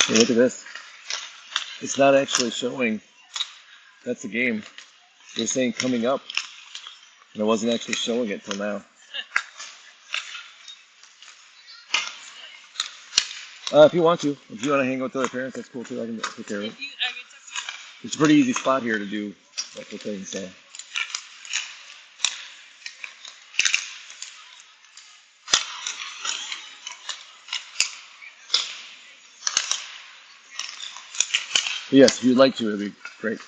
Hey, look at this. It's not actually showing. That's the game. They're saying coming up, and it wasn't actually showing it till now. If you want to, if you want to hang out with other parents, that's cool too. I can take care of it. It's a pretty easy spot here to do local things. So. But yes, if you'd like to, it'd be great.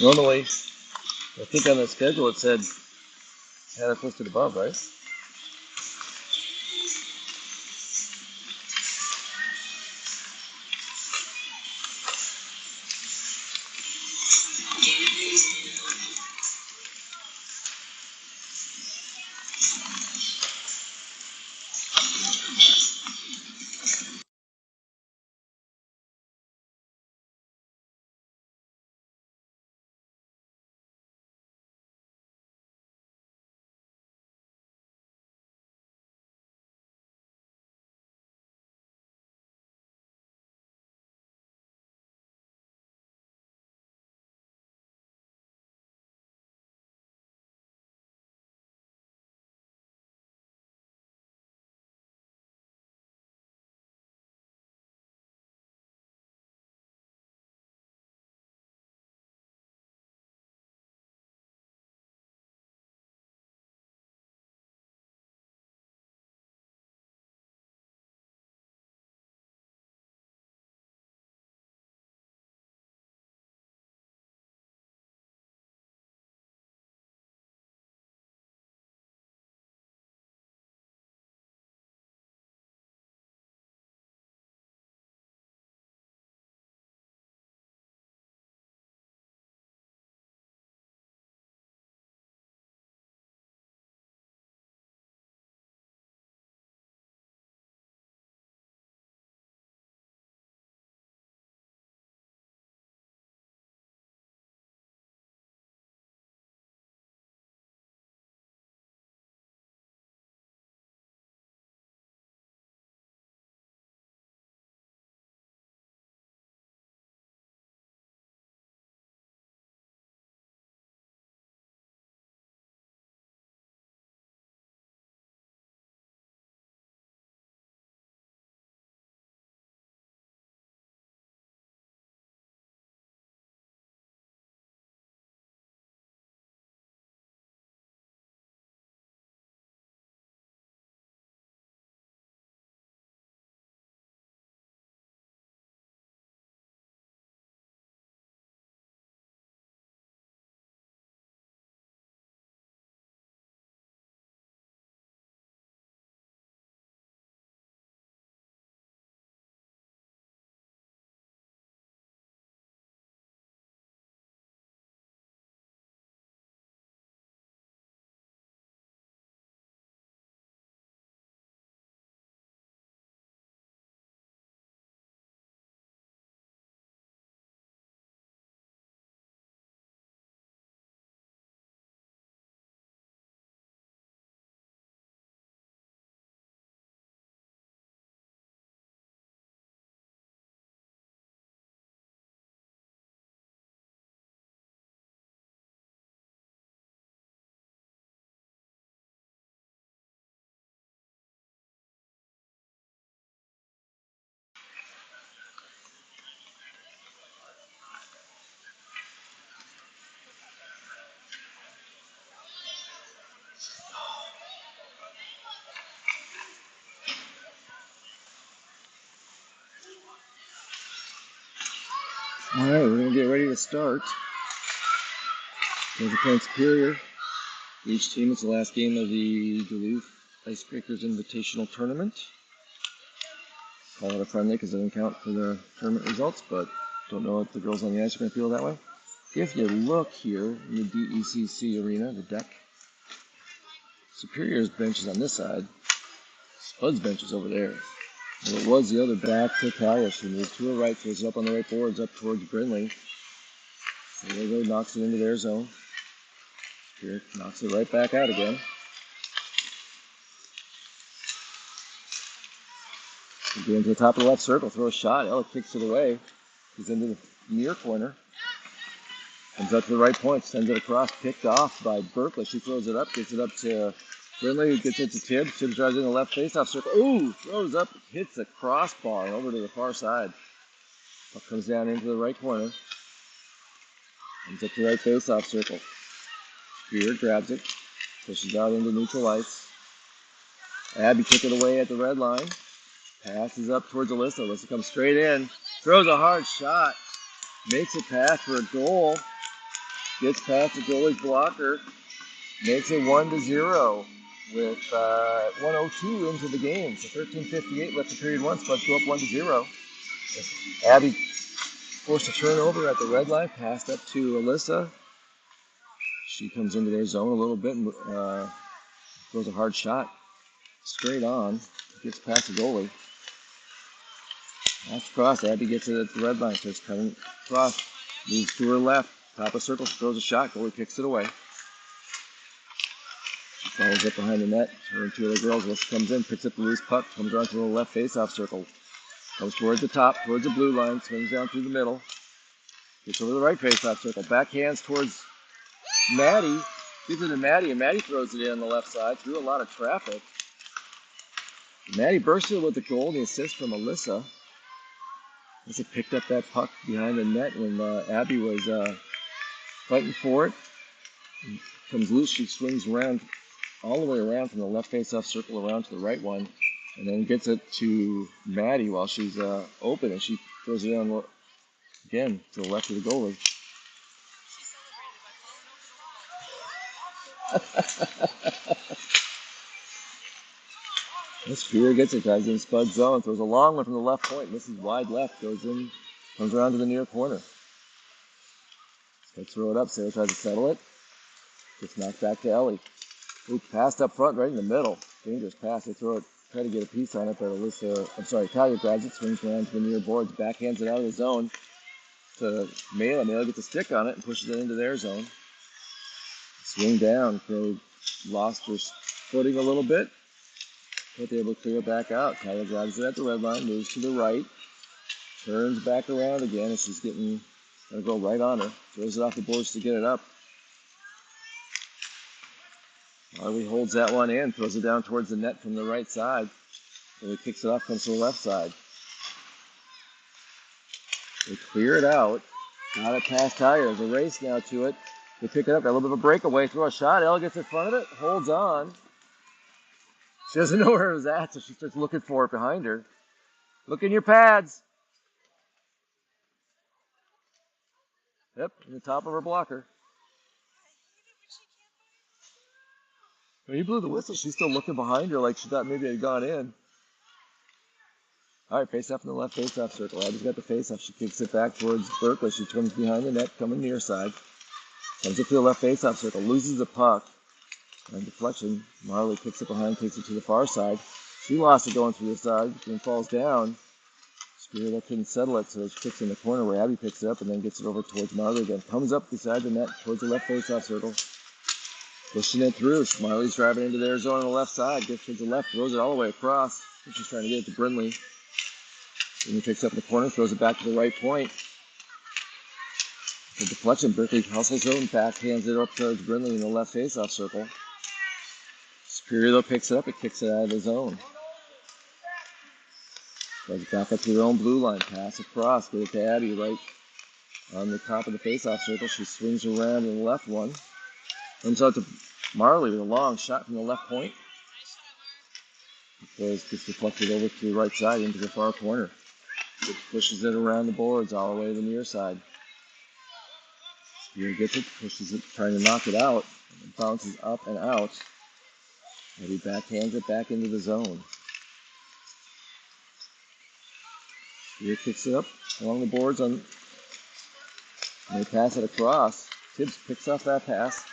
Normally, I think on the schedule it said had it listed above, right? Alright, we're going to get ready to start. There's a point Superior. Each team is the last game of the Duluth Icebreakers Invitational Tournament. Call it a friendly because it doesn't count for the tournament results, but don't know if the girls on the ice are going to feel that way. If you look here in the DECC arena, the deck, Superior's bench is on this side. Spuds bench is over there. And it was the other back to Talia. She moves to her right, throws it up on the right boards, up towards Brindley. So there they go, knocks it into their zone. Here, knocks it right back out again. Get into the top of the left circle, throw a shot. Ella kicks it away. He's into the near corner. Comes up to the right point, sends it across, picked off by Berkeley. She throws it up, gets it up to Brindley, who gets it to Tibbs. Tibbs drives in the left faceoff circle. Ooh, throws up, hits the crossbar over to the far side. Puck comes down into the right corner. Comes up to the right faceoff circle. Spear grabs it, pushes out into neutral ice. Abby took it away at the red line. Passes up towards Alyssa. Alyssa comes straight in, throws a hard shot, makes it pass for a goal. Gets past the goalie's blocker, makes it 1-0 with 1:02 into the game. So 13:58 left in period one. Spuds go up 1-0. Abby forced a turnover at the red line, passed up to Alyssa. She comes into their zone a little bit and throws a hard shot straight on. Gets past the goalie. Pass across. Abby gets it at the red line. Starts coming across. Moves to her left. Top of circle, throws a shot, goalie kicks it away. She follows up behind the net. Her and two other girls. Alyssa comes in, picks up the loose puck, comes around to the left face-off circle. Comes towards the top, towards the blue line, swings down through the middle. Gets over the right face-off circle. Backhands towards Maddie. Gives it to Maddie, and Maddie throws it in on the left side through a lot of traffic. Maddie bursted with the goal, the assist from Alyssa. Alyssa picked up that puck behind the net when Abby was fighting for it. Comes loose, she swings around, all the way around from the left face-off circle around to the right one, and then gets it to Maddie while she's open, and she throws it down again to the left of the goalie. This Spear gets it, drives in Spud zone, throws a long one from the left point, misses wide left, goes in, comes around to the near corner. Let's throw it up. Sarah tries to settle it. Gets knocked back to Ellie. Ooh, passed up front right in the middle. Dangerous pass. They throw it, try to get a piece on it, but Talia grabs it, swings around to the near boards, backhands it out of the zone to Mela. Mela gets a stick on it and pushes it into their zone. Swing down. They lost their footing a little bit, but they're able to clear it back out. Talia grabs it at the red line, moves to the right, turns back around again, and she's gonna go right on her. Throws it off the boards to get it up. Marley holds that one in, throws it down towards the net from the right side. Then he kicks it off, comes to the left side. They clear it out. Got it past Talia. There's a race now to it. They pick it up, got a little bit of a breakaway, throw a shot. Ella gets in front of it, holds on. She doesn't know where it was at, so she starts looking for it behind her. Look in your pads. Yep, in the top of her blocker. When he blew the whistle, she's still looking behind her like she thought maybe it had gone in. All right, face-off in the left face-off circle. Abby's got the face-off. She kicks it back towards Berkeley. She comes behind the net, coming near side. Comes up to the left face-off circle, loses the puck. And deflection, Marley kicks it behind, takes it to the far side. She lost it going through the side, then falls down. Spear couldn't settle it, so she kicks in the corner where Abby picks it up and then gets it over towards Marley again. Comes up beside the net, towards the left face-off circle. Pushing it through. Marley's driving into their zone on the left side. Gets to the left, throws it all the way across. She's trying to get it to Brindley. Then he picks up in the corner, throws it back to the right point. The deflection, Berkeley hustles it and backhands it up towards Brindley in the left face-off circle. Superior, though, picks it up. It kicks it out of the zone. Goes back up to their own blue line. Pass across. Get it to Abby right on the top of the face-off circle. She swings around in the left one. Comes out to Marley with a long shot from the left point. It gets deflected over to the right side into the far corner. It pushes it around the boards all the way to the near side. Spear gets it, pushes it, trying to knock it out. It bounces up and out. And he backhands it back into the zone. Spear kicks it up along the boards and they pass it across. Tibbs picks off that pass.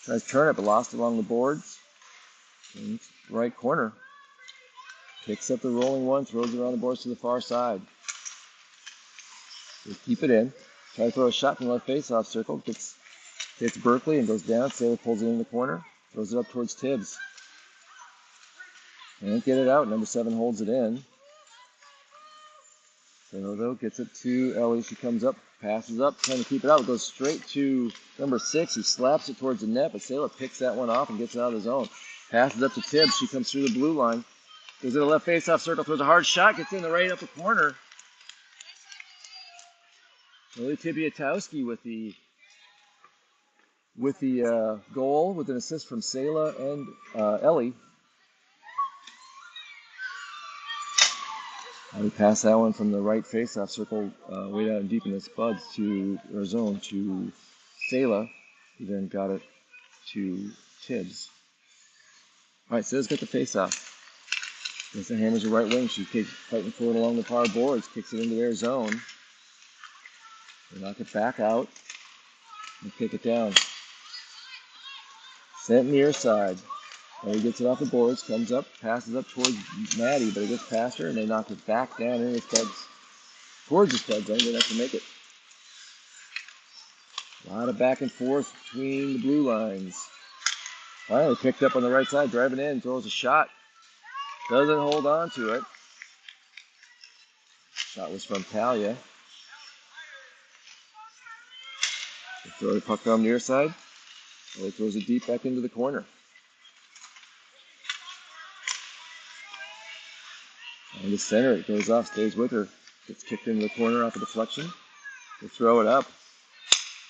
Tries to turn it, but lost it along the boards. In right corner. Picks up the rolling one, throws it around the boards to the far side. They keep it in. Try to throw a shot from the left face-off circle. Hits Berkeley and goes down. Sailor pulls it in the corner. Throws it up towards Tibbs. Can't get it out. Number 7 holds it in. Sailor, though, gets it to Ellie. She comes up, passes up, trying to keep it out. It goes straight to number 6. He slaps it towards the net, but Sailor picks that one off and gets it out of the zone. Passes up to Tibbs. She comes through the blue line. Goes to the left face-off circle, throws a hard shot, gets in the right upper corner. Lily Tibiatowski with the goal, with an assist from Sayla and Ellie. And we pass that one from the right face-off circle way down deep in the Spuds to our zone to Sayla, who then got it to Tibbs. All right, Sayla's got the face-off. Gets the hammers the right wing. She takes fighting for it along the far boards, kicks it into their zone. They knock it back out and kick it down. Sent near side. He gets it off the boards, comes up, passes up towards Maddie, but it gets past her, and they knock it back down into the Spuds, towards the Spuds zone. They have to make it. A lot of back and forth between the blue lines. Finally picked up on the right side, driving in, throws a shot. Doesn't hold on to it. Shot was from Talia. They throw the puck on the near side. He throws it deep back into the corner. And the center, it goes off, stays with her. Gets kicked into the corner off a deflection. They throw it up.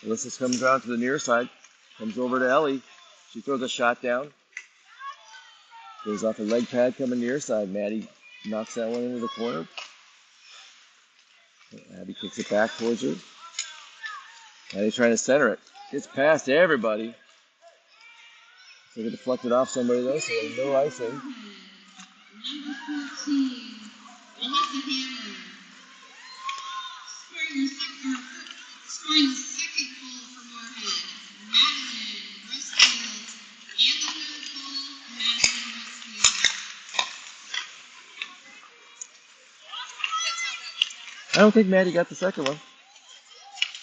Alyssa comes around to the near side. Comes over to Ellie. She throws a shot down. Goes off a leg pad coming near side. Maddie knocks that one into the corner. Abby kicks it back towards her. Maddie's trying to center it. Gets past everybody. So they deflected off somebody though, so there's no icing. Number 14, Alyssa Hammer. Scoring the second goal for Moorhead. Madeline Westfield. And the third goal, Madeline Westfield. I don't think Maddie got the second one.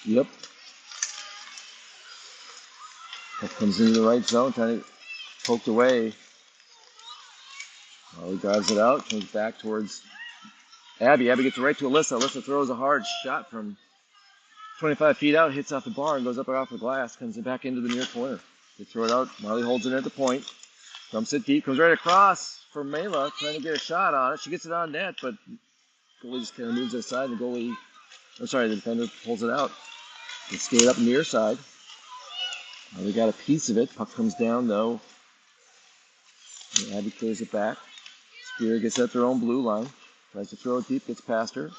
Yep. Puck comes into the right zone, trying to poke away. He drives it out, comes back towards Abby. Abby gets it right to Alyssa. Alyssa throws a hard shot from 25 feet out, hits off the bar, and goes up and off the glass, comes back into the near corner. They throw it out. Marley holds it at the point. Dumps it deep, comes right across for Mela, trying to get a shot on it. She gets it on net, but goalie just kind of moves it aside, and the defender pulls it out. They skate up near side. They got a piece of it. Puck comes down, though. And Abby clears it back. Spear gets at their own blue line. Tries to throw it deep, gets past her.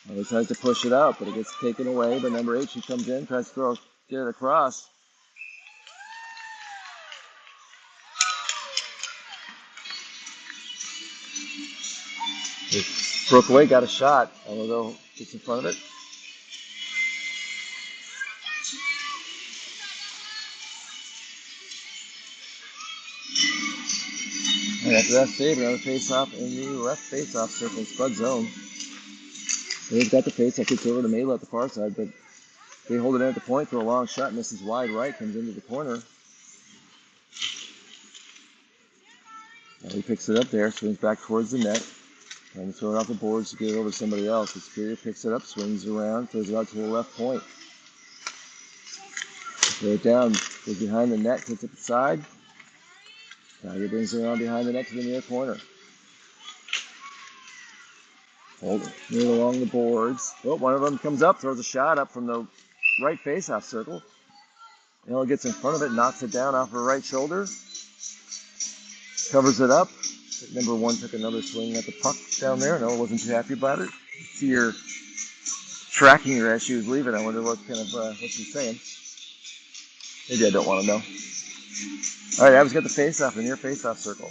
He tries to push it out, but it gets taken away by number 8. She comes in, tries to get it across. It broke away, got a shot, although it's in front of it. And after that save, another face-off in the left face-off circle, Spud zone. They've got the face-off, gets over to Mela at the far side, but they hold it in at the point, throw a long shot, misses wide right, comes into the corner. And he picks it up there, swings back towards the net, trying to throw it off the boards to get it over to somebody else. The Superior picks it up, swings around, throws it out to the left point. Throw it down, goes behind the net, hits it side. Tiger brings it around behind the net to the near corner. Hold it along the boards. Oh, one of them comes up, throws a shot up from the right face-off circle. Ella gets in front of it, knocks it down off her right shoulder. Covers it up. Number 1 took another swing at the puck down there. Ella wasn't too happy about it. You see her tracking her as she was leaving. I wonder what kind of what she's saying. Maybe I don't want to know. All right, Abby's got the face-off, the near face-off circle.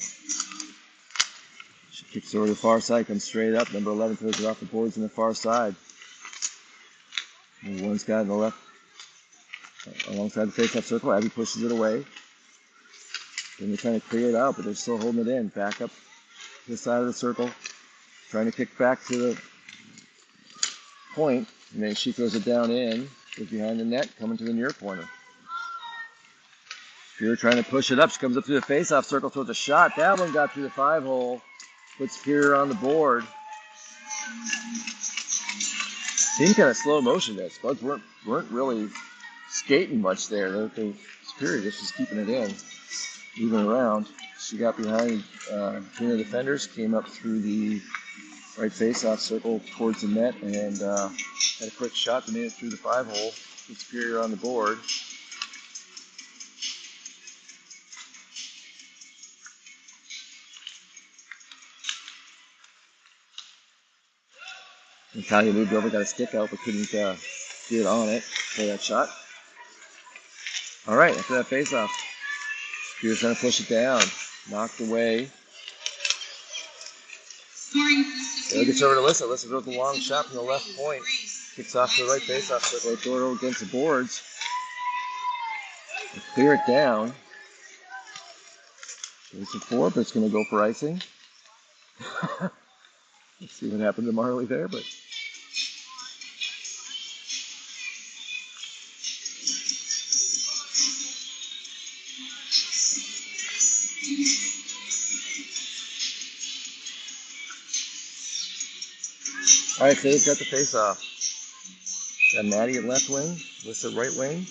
She kicks over to the far side, comes straight up. Number 11 throws it off the boards on the far side. And one's got in the left, alongside the face-off circle. Abby pushes it away. Then they're trying to clear it out, but they're still holding it in. Back up to the side of the circle, trying to kick back to the point, and then she throws it down in, goes behind the net, coming to the near corner. Spear trying to push it up. She comes up through the face-off circle, throws a shot. That one got through the 5-hole. Puts Spear on the board. Seemed kind of slow motion there. Spuds weren't really skating much there. The Spear just was keeping it in, moving around. She got behind between the defenders, came up through the right face-off circle towards the net, and had a quick shot to make it through the 5-hole. Put Spear on the board. Natalia moved over, got a stick out, but couldn't get on it for that shot. All right, after that face-off, Spear's trying to push it down. Knocked away. It gets over to Alyssa. Alyssa throws a long shot from the left point. Kicks off to the right face-off circle. Throw it over against the boards. They clear it down. Goes to 4, but it's going to go for icing. Let's see what happened to Marley there, but all right, Faye's got the face-off. Got Maddie at left wing, Alyssa right wing,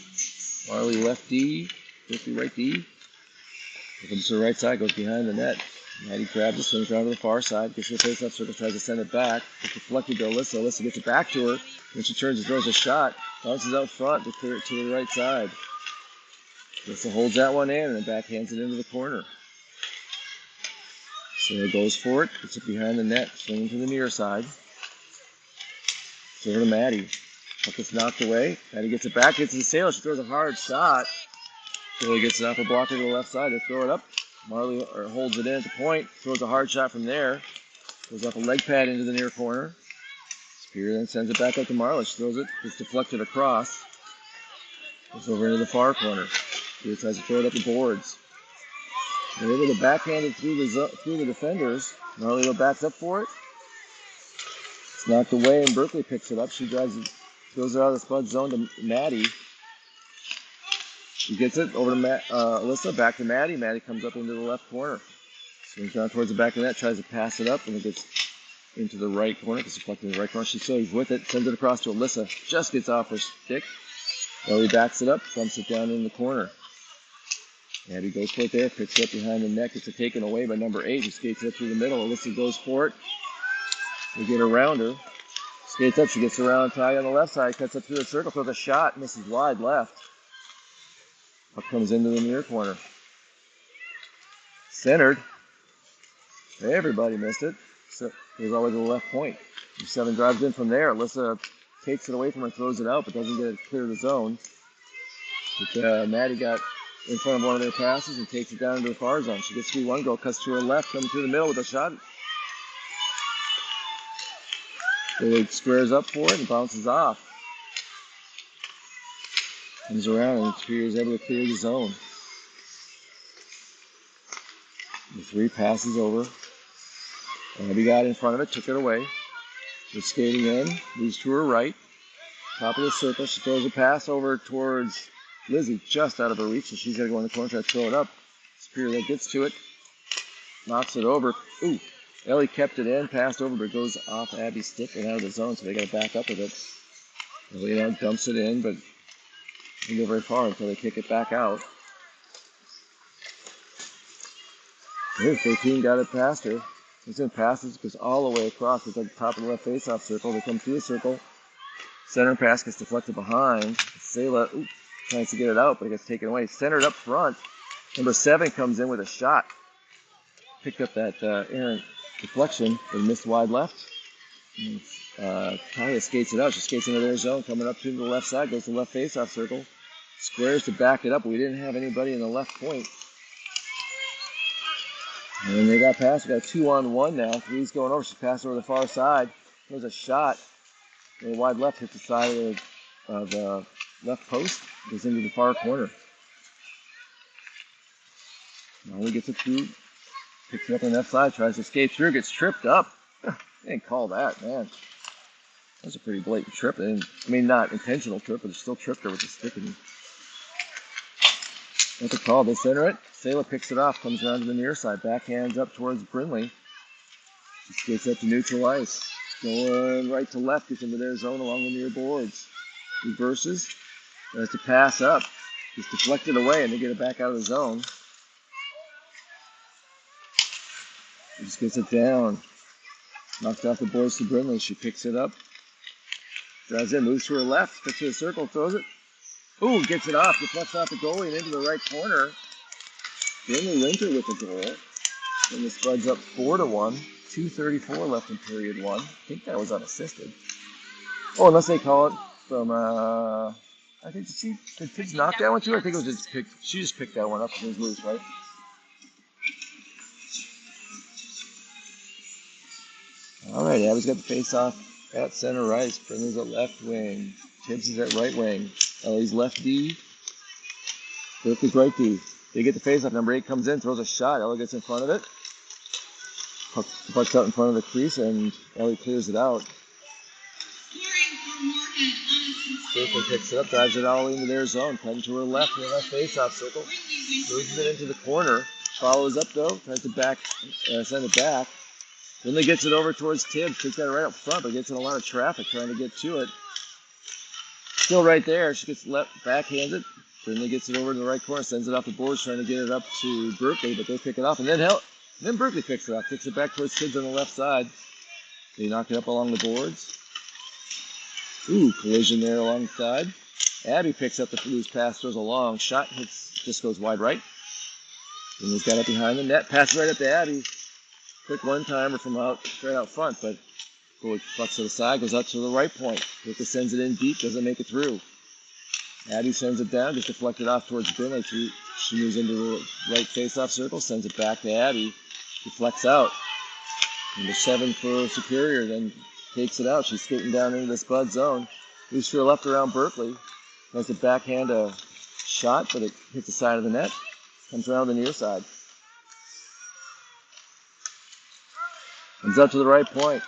Marley left D, Ricky right D. Comes to the right side, goes behind the net. Maddie grabs it, swings around to the far side, gets to the face-off circle, tries to send it back. It's deflected to Alyssa. Alyssa gets it back to her. Then she turns and throws a shot. Bounces out front to clear it to the right side. Alyssa holds that one in and then backhands it into the corner. Sarah goes for it, gets it behind the net, swinging to the near side. Over to Maddie. Puck is knocked away. Maddie gets it back, gets it to Sailor. She throws a hard shot. Sailor gets it off a blocker to the left side. They throw it up. Marley holds it in at the point. Throws a hard shot from there. Goes off a leg pad into the near corner. Spear then sends it back up to Marley. She throws it. It's deflected across. Goes over into the far corner. Spear tries to throw it up the boards. They're able to backhand it through the defenders. Marley backs up for it. It's knocked away, and Berkeley picks it up. She throws it out of the Spuds zone to Maddie. She gets it over to Alyssa, back to Maddie. Maddie comes up into the left corner. Swings down towards the back of the net, tries to pass it up, and it gets into the right corner. Gets deflected in the right corner. She stays with it, sends it across to Alyssa. Just gets off her stick. Ellie backs it up, dumps it down in the corner. Maddie goes for it there, picks it up behind the net, gets it taken away by number 8, who skates it through the middle. Alyssa goes for it. They get around her. Skates up, she gets around Ty on the left side, cuts up through the circle, throws a shot, misses wide left. Puck comes into the near corner. Centered. Everybody missed it. So goes all the way to the left point. 7 drives in from there. Alyssa takes it away from her, throws it out, but doesn't get it clear of the zone. But Maddie got in front of one of their passes and takes it down into the far zone. She gets through one goal, cuts to her left, coming through the middle with a shot. They squares up for it and bounces off. Comes around and Spear is able to clear the zone. The 3 passes over. Abby got in front of it, took it away. Was skating in, moves to her right. Top of the circle, she throws a pass over towards Lizzie, just out of her reach, so she's got to go in the corner, try to throw it up. Spear then gets to it, knocks it over. Ooh, Ellie kept it in, passed over, but it goes off Abby's stick and out of the zone, so they got to back up with it. Ellie now dumps it in, but didn't go very far until they kick it back out. Here's 13, got it past her. It's in passes, goes all the way across. It's at the top of the left face-off circle. They come through the circle. Center pass gets deflected behind. Sayla tries to get it out, but it gets taken away. Centered up front. Number 7 comes in with a shot. Picked up that errant deflection, but missed wide left. Talia skates it out. She skates into their zone, coming up to the left side, goes to the left face-off circle. Squares to back it up. We didn't have anybody in the left point. And they got past. We got 2-on-1 now. Three's going over. She passed over the far side. There's a shot. A wide left hit the side of the left post. Goes into the far corner. Molly gets it through. Picks it up on the left side. Tries to skate through. Gets tripped up. They didn't call that, man. That's a pretty blatant trip. I mean, not intentional trip, but it still tripped her with the stick. That's a call. They center it. Sayla picks it off. Comes around to the near side. Backhands up towards Brinley. She skates up to neutral ice. Going right to left. Gets into their zone along the near boards. Reverses. Tries to pass up. Gets deflected away, and they get it back out of the zone. She just gets it down. Knocked off the boards to Brinley. She picks it up. Drives in, moves to her left, gets to the circle, throws it. Ooh, gets it off, deflects off the goalie and into the right corner. Brinley Winter with the goal. And the Spuds up 4-1. 2:34 left in period one. I think that was unassisted. Oh, unless they call it from, I think, did Tibbs knock that one too? I think it was just she just picked that one up and it was loose, right? All right, Abby's got the face-off at center ice. Brinley's at left wing. Tibbs is at right wing. Ellie's left D. Berkeley's right D. They get the face-off. Number 8 comes in, throws a shot. Ellie gets in front of it. Puck's out in front of the crease, and Ellie clears it out. Berkeley picks it up, drives it all into their zone. Cutting to her left in the left face-off circle. Moves it into the corner. Follows up, though. Tries to send it back. Brinley gets it over towards Tibbs. Takes that right up front, but gets in a lot of traffic trying to get to it. Still right there. She gets backhanded. Brinley gets it over to the right corner, sends it off the boards, trying to get it up to Berkeley, but they pick it off. And then Berkeley picks it up, kicks it back towards Tibbs on the left side. They knock it up along the boards. Ooh, collision there alongside. Abby picks up the loose pass, throws a long shot, just goes wide right. Brinley's got it behind the net, passes right up to Abby. Quick one-timer from right out front, but goalie flex to the side, goes out to the right point. Berkeley sends it in deep, doesn't make it through. Abby sends it down, just deflected off towards Brinley. She moves into the right face-off circle, sends it back to Abby. Deflects out. Number 7 for Superior then takes it out. She's skating down into the Spud zone. Moves to her left around Berkeley. Tries to backhand a shot, but it hits the side of the net. Comes around the near side. Comes up to the right point.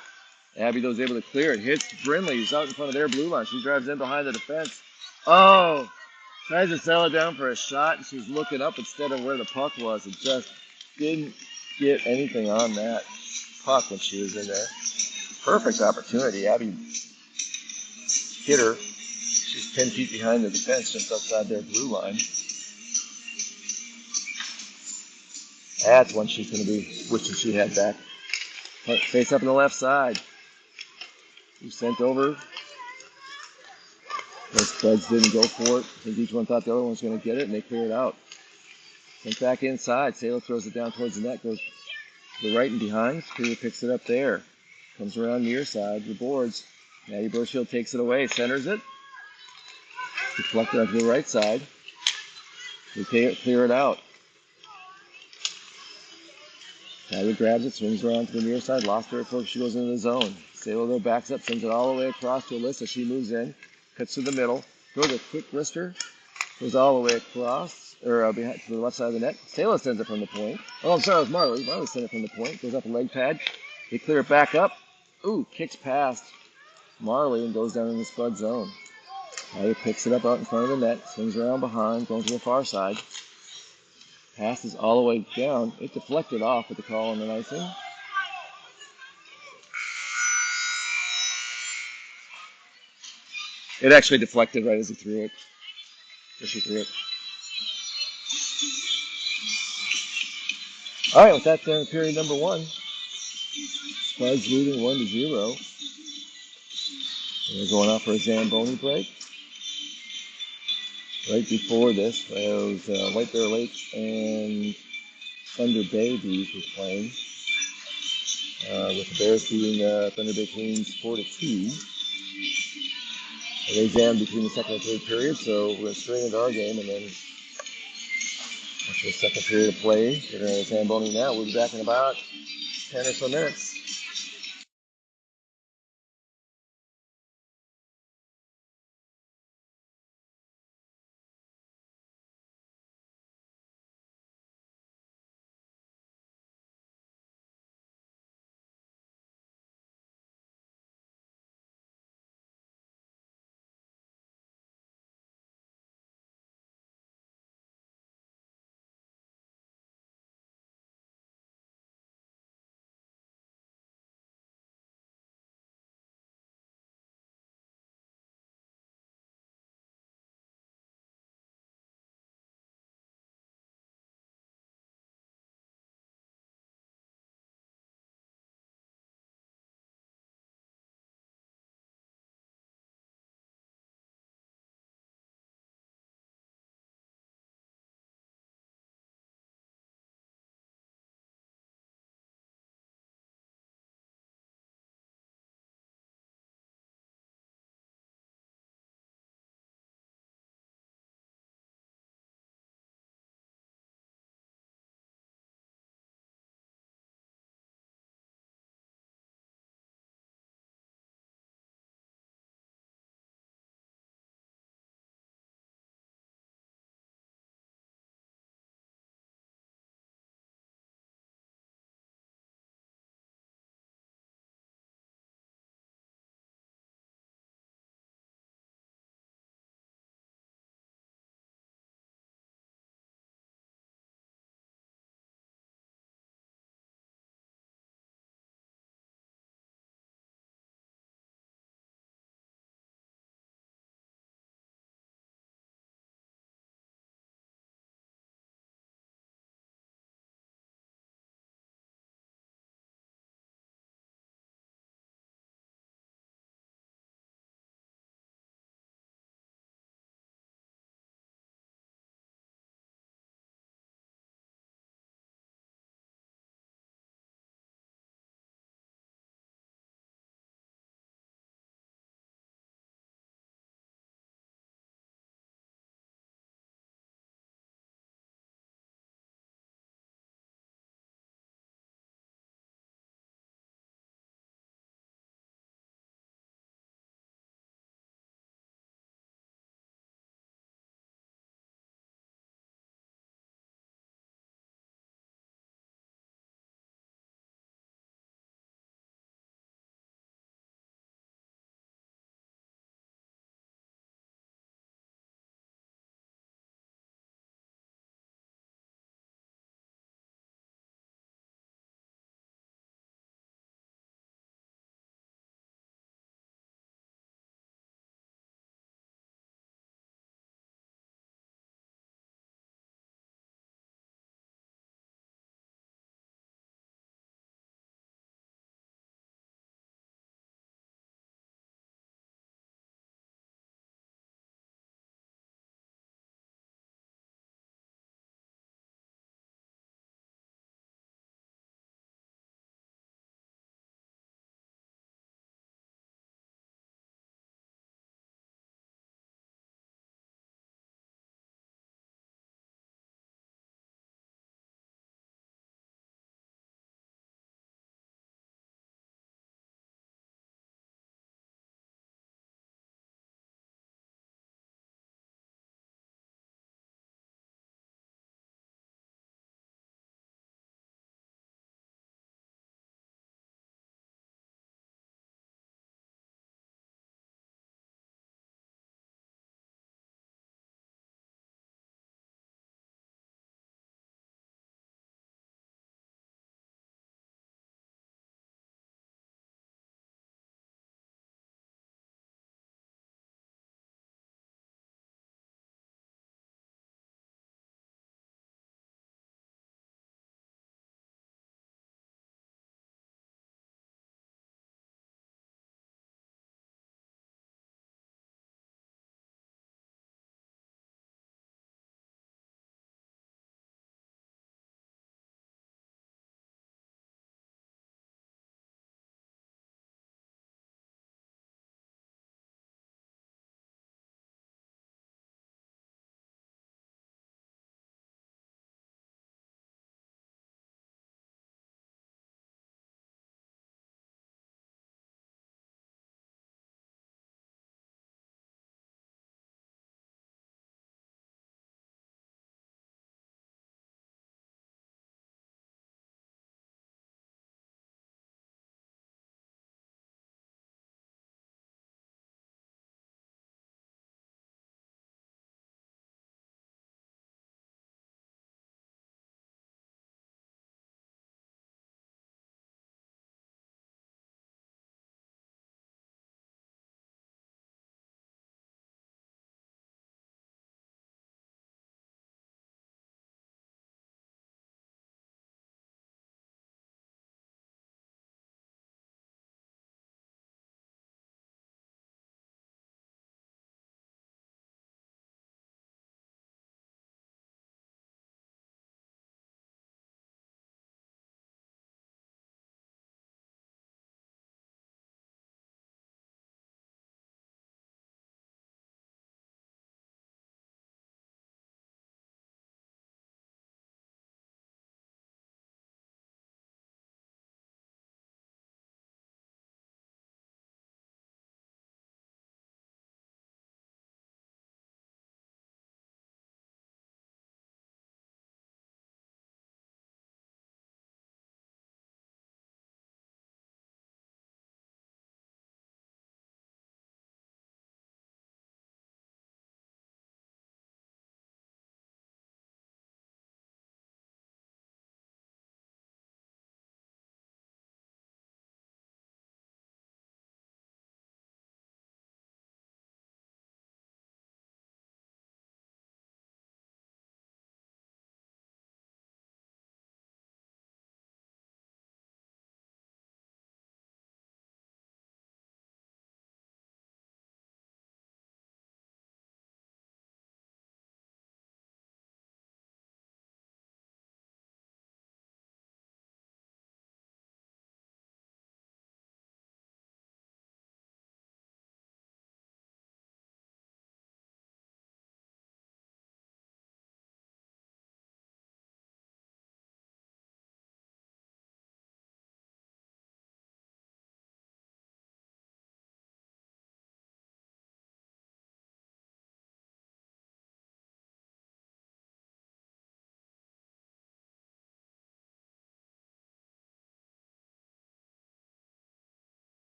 Abby, though, is able to clear it. Hits Brinley, who's out in front of their blue line. She drives in behind the defense. Oh! Tries to settle it down for a shot, and she's looking up instead of where the puck was. It just didn't get anything on that puck when she was in there. Perfect opportunity. Abby hit her. She's 10 feet behind the defense, just outside their blue line. That's one she's going to be wishing she had back. Face up on the left side. He sent over. The Spuds didn't go for it. I think each one thought the other one was going to get it, and they clear it out. Sent back inside. Sayla throws it down towards the net. Goes to the right and behind. Superior picks it up there. Comes around near side. The boards. Maddie Burchill takes it away. Centers it. Deflected up to the right side. They clear it out. Tyler grabs it, swings around to the near side, lost her before she goes into the zone. Sayla though backs up, sends it all the way across to Alyssa. She moves in, cuts to the middle, throws a quick wrister, goes all the way across, or behind, to the left side of the net. Sayla sends it from the point. Oh, I'm sorry, it was Marley. Marley sent it from the point, goes up a leg pad. They clear it back up. Ooh, kicks past Marley and goes down in the Spud zone. Tyler picks it up out in front of the net, swings around behind, going to the far side. Passes all the way down. It deflected off with the call on the icing. It actually deflected right as he threw it. Or she threw it. All right, with that, period number 1. Spuds leading 1-0. They're going out for a Zamboni break. Right before this, it was White Bear Lake and Thunder Bay Bees were playing. with the Bears beating Thunder Bay Canes 4-2. They jammed between the second and third period, so we're going to straight into our game, and then after the second period of play, they're going to Zamboni now. We'll be back in about 10 or so minutes.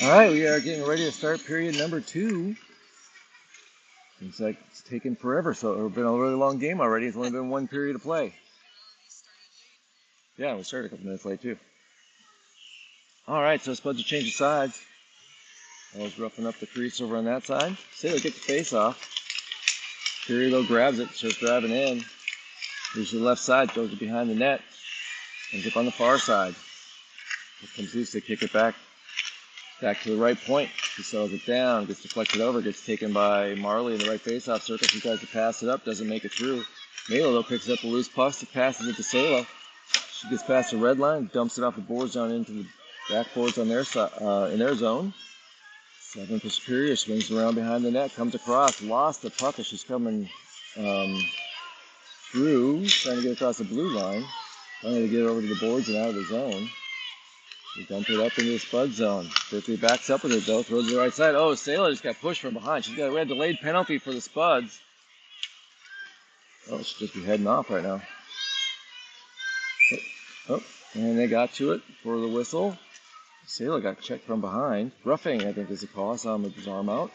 All right, we are getting ready to start period number 2. Seems like it's taken forever, so it's been a really long game already. It's only been 1 period to play. Yeah, we started a couple minutes late too. All right, so Spuds are changing sides. I was roughing up the crease over on that side. Sailor gets the face off. Period though grabs it, starts driving in. Moves to the left side, throws it behind the net. Ends up on the far side. Here comes loose, they kick it back to the right point. She settles it down, gets deflected over, gets taken by Marley in the right face-off circle. She tries to pass it up, doesn't make it through. Mela, though, picks up the loose puck, passes it to Sayla. She gets past the red line, dumps it off the boards down into the backboards on their in their zone. 7 for Superior, swings around behind the net, comes across, lost the puck as she's coming through, trying to get across the blue line. Trying to get over to the boards and out of the zone. They dump it up into the Spud zone. Berkeley backs up with it though, throws it to the right side. Oh, Sailor just got pushed from behind. She's got a red delayed penalty for the Spuds. Oh, she should just be heading off right now. Oh, and they got to it for the whistle. Sailor got checked from behind. Roughing, I think, is the call. I saw him with his arm out.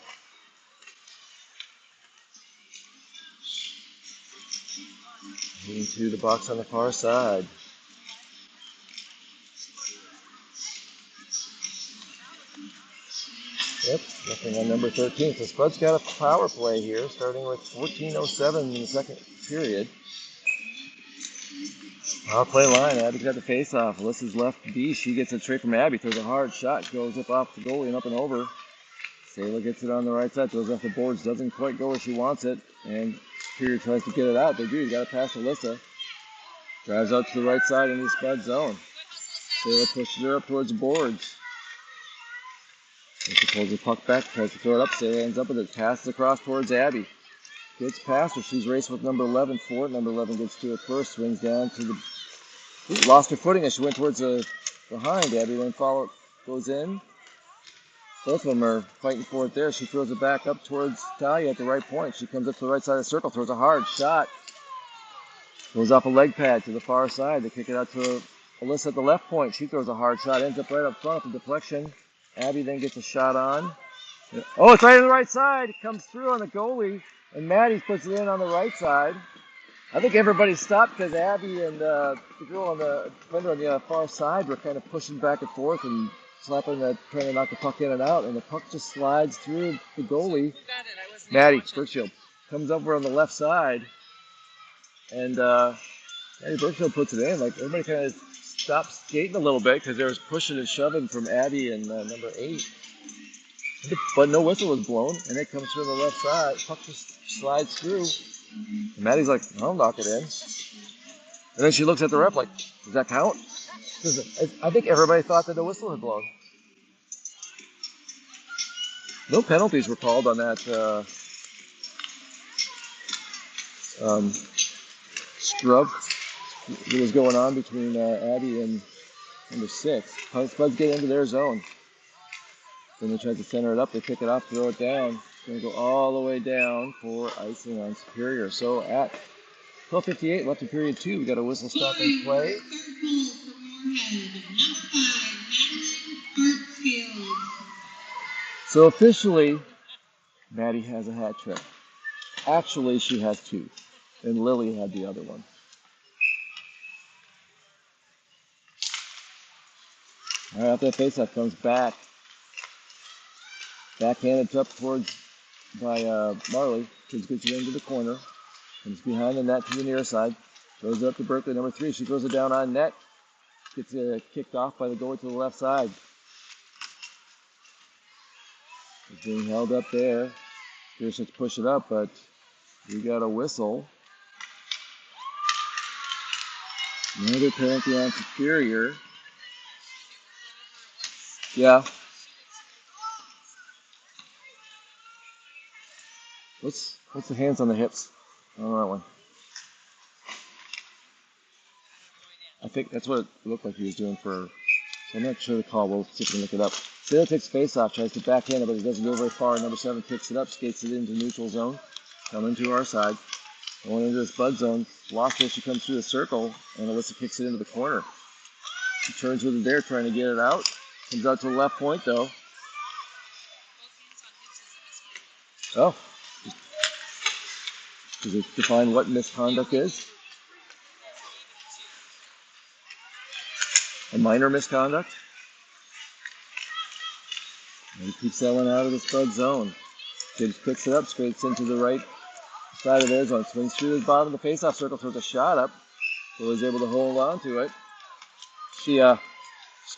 Into the box on the far side. Yep, nothing on number 13. So Spud's got a power play here, starting with 14:07 in the second period. Power play line. Abby's got the face-off. Alyssa's left B. She gets it straight from Abby. Throws a hard shot. Goes off the goalie and up and over. Sailor gets it on the right side. Throws off the boards. Doesn't quite go where she wants it. And Superior tries to get it out. They do. You got to pass Alyssa. Drives out to the right side into the Spud zone. Sailor pushes her up towards the boards. She pulls the puck back, tries to throw it up. Sailor ends up with it, passes across towards Abby. Gets past her. She's racing with number 11 for it. Number 11 gets to it first, swings down to the... Ooh, lost her footing as she went towards the behind. Abby then goes in. Both of them are fighting for it there. She throws it back up towards Talia at the right point. She comes up to the right side of the circle, throws a hard shot. Goes off a leg pad to the far side. They kick it out to Alyssa at the left point. She throws a hard shot, ends up right up front with the deflection. Abby then gets a shot on. Oh, it's right on the right side. It comes through on the goalie, and Maddie puts it in on the right side. I think everybody stopped because Abby and the girl on the defender on the far side were kind of pushing back and forth and trying to knock the puck in and out, and the puck just slides through the goalie. Maddie Burkshield comes over on the left side, and Maddie Burkshield puts it in. Like everybody kind of stopped skating a little bit because there was pushing and shoving from Abby and number 8. But no whistle was blown, and it comes from the left side. Puck just slides through. And Maddie's like, I'll knock it in. And then she looks at the ref like, does that count? I think everybody thought that the whistle had blown. No penalties were called on that scrub that was going on between Abby and number 6. Spuds get into their zone. Then they try to center it up. They pick it up, throw it down. It's going to go all the way down for icing on Superior. So at 12:58 left in period 2, we got a whistle stop and play. So officially, Maddie has a hat trick. Actually, she has 2, and Lily had the other one. All right, after that faceoff comes back. Backhanded up towards by Marley. Kids gets it into the corner. Comes behind the net to the near side. Throws it up to Berkeley, number 3. She throws it down on net. Gets kicked off by the goalie to the left side. It's being held up there. Pierce has to push it up, but we got a whistle. Another penalty on Superior. Yeah. What's the hands on the hips on that one? I think that's what it looked like he was doing for. So I'm not sure the call. We'll see if we can look it up. Sailor takes face off, tries to backhand it, but it doesn't go very far. Number 7 picks it up, skates it into neutral zone, coming to our side. Going into the Spud zone. Lost it. She comes through the circle, and Alyssa kicks it into the corner. She turns with it there, trying to get it out. Comes out to the left point, though. Oh, does it define what misconduct is? A minor misconduct? And he keeps that one out of the Spud zone. Tibbs picks it up, scrapes into the right side of their zone, swings through the bottom of the faceoff circle, throws a shot up. So was able to hold on to it. She's got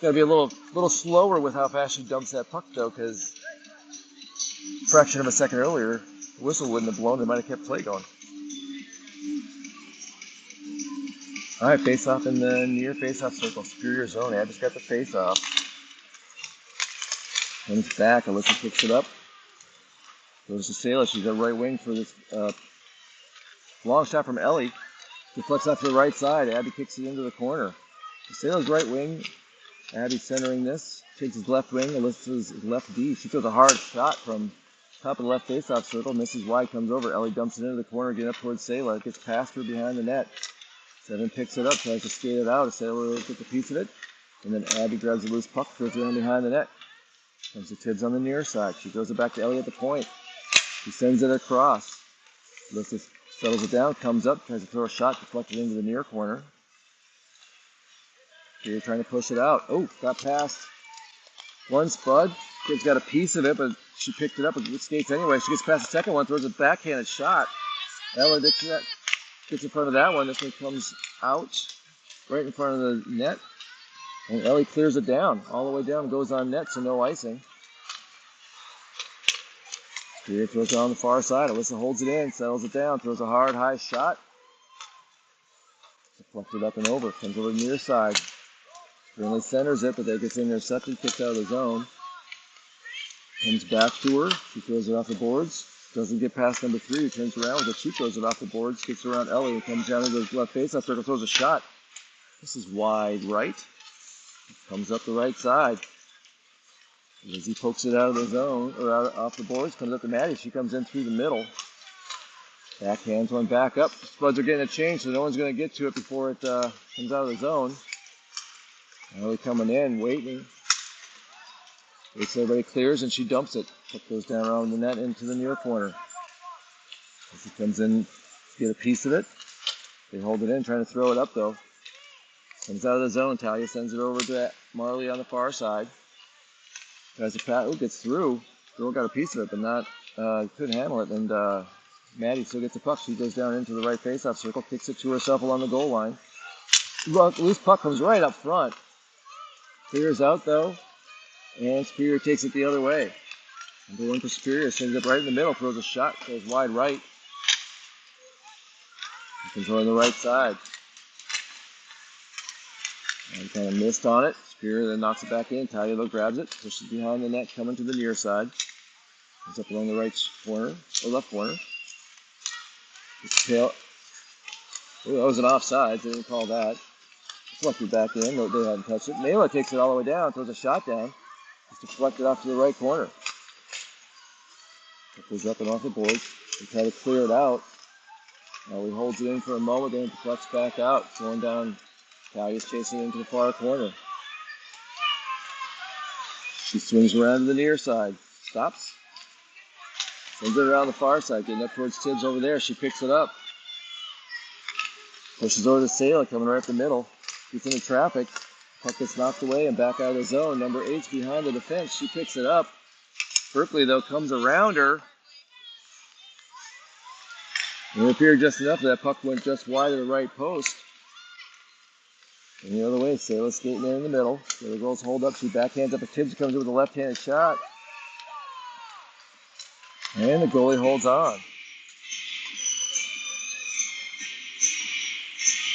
to be a little slower with how fast she dumps that puck, though, because a fraction of a second earlier, the whistle wouldn't have blown. They might have kept play going. All right, face-off in the near face-off circle, Superior zone. Abby's got the face-off. Comes back, Alyssa picks it up. Goes to Sailor. She's got right wing for this long shot from Ellie. Deflects off to the right side. Abby kicks it into the corner. Sailor's right wing. Abby centering this. Takes his left wing. Alyssa's left D. She throws a hard shot from top of the left face-off circle. Misses wide, comes over. Ellie dumps it into the corner, getting up towards Sailor. It gets past her behind the net. Seven picks it up, tries to skate it out. Sailor gets a piece of it. And then Abby grabs a loose puck, throws it in behind the net. Comes to Tibbs on the near side. She throws it back to Ellie at the point. She sends it across. Alyssa settles it down, comes up, tries to throw a shot, deflected into the near corner. Here trying to push it out. Oh, got past one Spud. Kid's got a piece of it, but she picked it up and skates anyway. She gets past the second one, throws a backhanded shot. Ella gets in front of that one. This one comes out right in front of the net. And Ellie clears it down, all the way down, goes on net, so no icing. Here throws it on the far side. Alyssa holds it in, settles it down, throws a hard, high shot. Deflected up and over, comes over to the near side. Finley centers it, but that gets intercepted, kicked out of the zone. Comes back to her. She throws it off the boards. Doesn't get past number 3. Turns around with it. She throws it off the boards. Kicks around Ellie and comes down to the left faceoff circle. Throws a shot. This is wide right. Comes up the right side. Lizzie pokes it out of the zone, or out off the boards. Comes up to Maddie. She comes in through the middle. Backhands one back up. Spuds are getting a change, so no one's going to get to it before it comes out of the zone. Ellie coming in, waiting. Waits everybody clears, and she dumps it. Puck goes down around the net into the near corner. As he comes in to get a piece of it. They hold it in, trying to throw it up, though. Comes out of the zone. Talia sends it over to Marley on the far side. Tries to pass. Oh, gets through. Girl got a piece of it, but not couldn't handle it. And Maddie still gets the puck. She goes down into the right faceoff circle, kicks it to herself along the goal line. Loose puck comes right up front. Clears out, though, and Superior takes it the other way. Number 1 for Superior sends it right in the middle, throws a shot, goes wide right. Comes on the right side. And kind of missed on it. Superior then knocks it back in. Talia though grabs it, pushes behind the net, coming to the near side. Comes up along the right corner, or left corner. Oh, that was an offside. They didn't call that. Deflected back in. No, they hadn't touched it. Mela takes it all the way down, throws a shot down. Just deflected off to the right corner. It goes up and off the boards. They try to clear it out. Now he holds it in for a moment, then it deflects back out. Going down. Talia's chasing it into the far corner. She swings around to the near side. Stops. Sends it around the far side, getting up towards Tibbs over there. She picks it up. Pushes over to Sailor, coming right up the middle. Gets into traffic. Puck gets knocked away and back out of the zone. Number 8's behind the defense. She picks it up. Berkeley, though, comes around her. And it appeared just enough that puck went just wide of the right post. And the other way, Sailor skating there in the middle. The other girls hold up. She backhands up. Tibbs comes in with a left-handed shot. And the goalie holds on.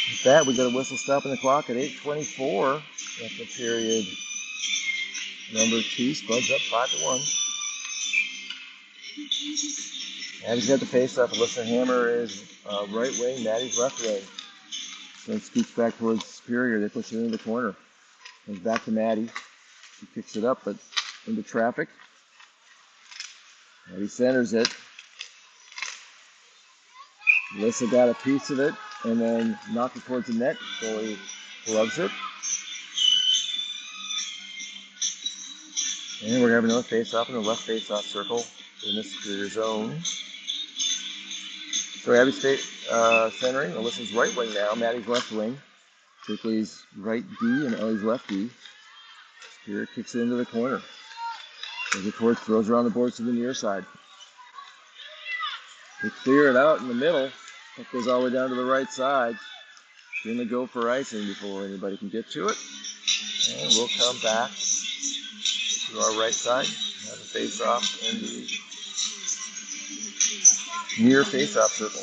With that, we got a whistle stopping the clock at 8:24 after period number 2. Spuds up 5-1. Maddie's got the face-off. Alyssa Hammer is right wing. Maddie's left wing. Then scoots back towards Superior. They push it into the corner. Comes back to Maddie. She picks it up, but into traffic. Maddie centers it. Alyssa got a piece of it and then knocked it towards the net. Goalie gloves it. And we're having another face-off in the left face-off circle. in the Superior zone. So Abby's centering. Alyssa's right wing now. Maddie's left wing. Trickley's right D and Ellie's left D. Superior kicks it into the corner. Goes it towards, throws around the boards to the near side. They clear it out in the middle. Puck goes all the way down to the right side. Going to go for icing before anybody can get to it. And we'll come back to our right side. Have a face-off in the near face-off circle.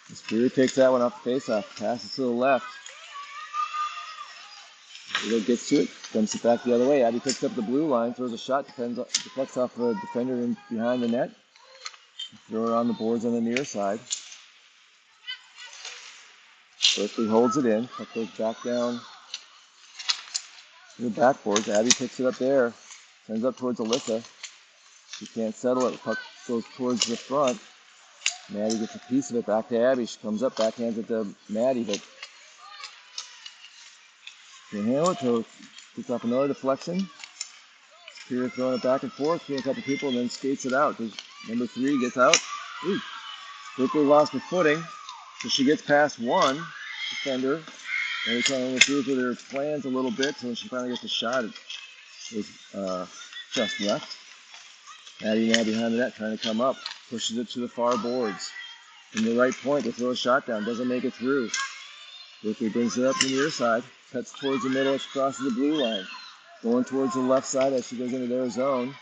The Superior takes that one off the face-off, passes to the left. Leo gets to it, dumps it back the other way. Abby picks up the blue line, throws a shot, deflects off a defender in behind the net. Throw it on the boards on the near side. Berkeley holds it in. Puck goes back down to the backboards. Abby picks it up there. Sends up towards Alyssa. She can't settle it. Puck goes towards the front. Maddie gets a piece of it back to Abby. She comes up, backhands it to Maddie, but can't handle it, so gets off another deflection. Superior throwing it back and forth, getting a couple people, and then skates it out. Number 3 gets out. Ooh. Quickly lost her footing, so she gets past one defender. And we kind of interferes with her plans a little bit, so when she finally gets a shot, it was just left. Maddie now behind the net, trying to come up. Pushes it to the far boards. From the right point, they throw a shot down. Doesn't make it through. Quickly brings it up to the near side. Cuts towards the middle as she crosses the blue line. Going towards the left side as she goes into their zone.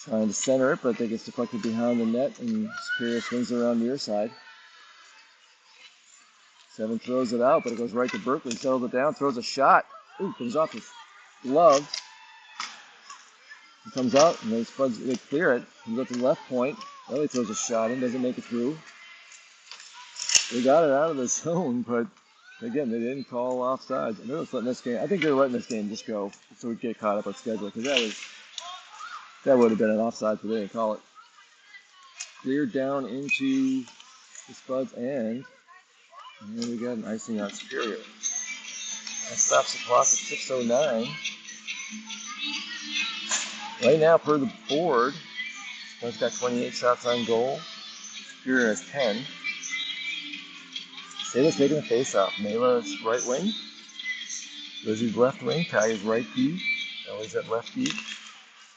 Trying to center it, but I think it's deflected behind the net, and Superior swings it around near side. 7 throws it out, but it goes right to Berkeley. Settles it down, throws a shot. Ooh, comes off his glove. It comes out, and they clear it. Comes up to the left point. Ellie throws a shot in, doesn't make it through. They got it out of the zone, but again, they didn't call offsides. I think they're letting this game just go so we get caught up on schedule, because that would have been an offside, but they didn't call it. Cleared down into the Spuds end, and then we got an icing on Superior. That stops the clock at 6:09. Right now, per the board, Spuds got 28 shots on goal. Superior has 10. Sayla's taking the face-off. Mayla's right wing. Lizzie's left wing. Ty is right D. Ellie's at left D.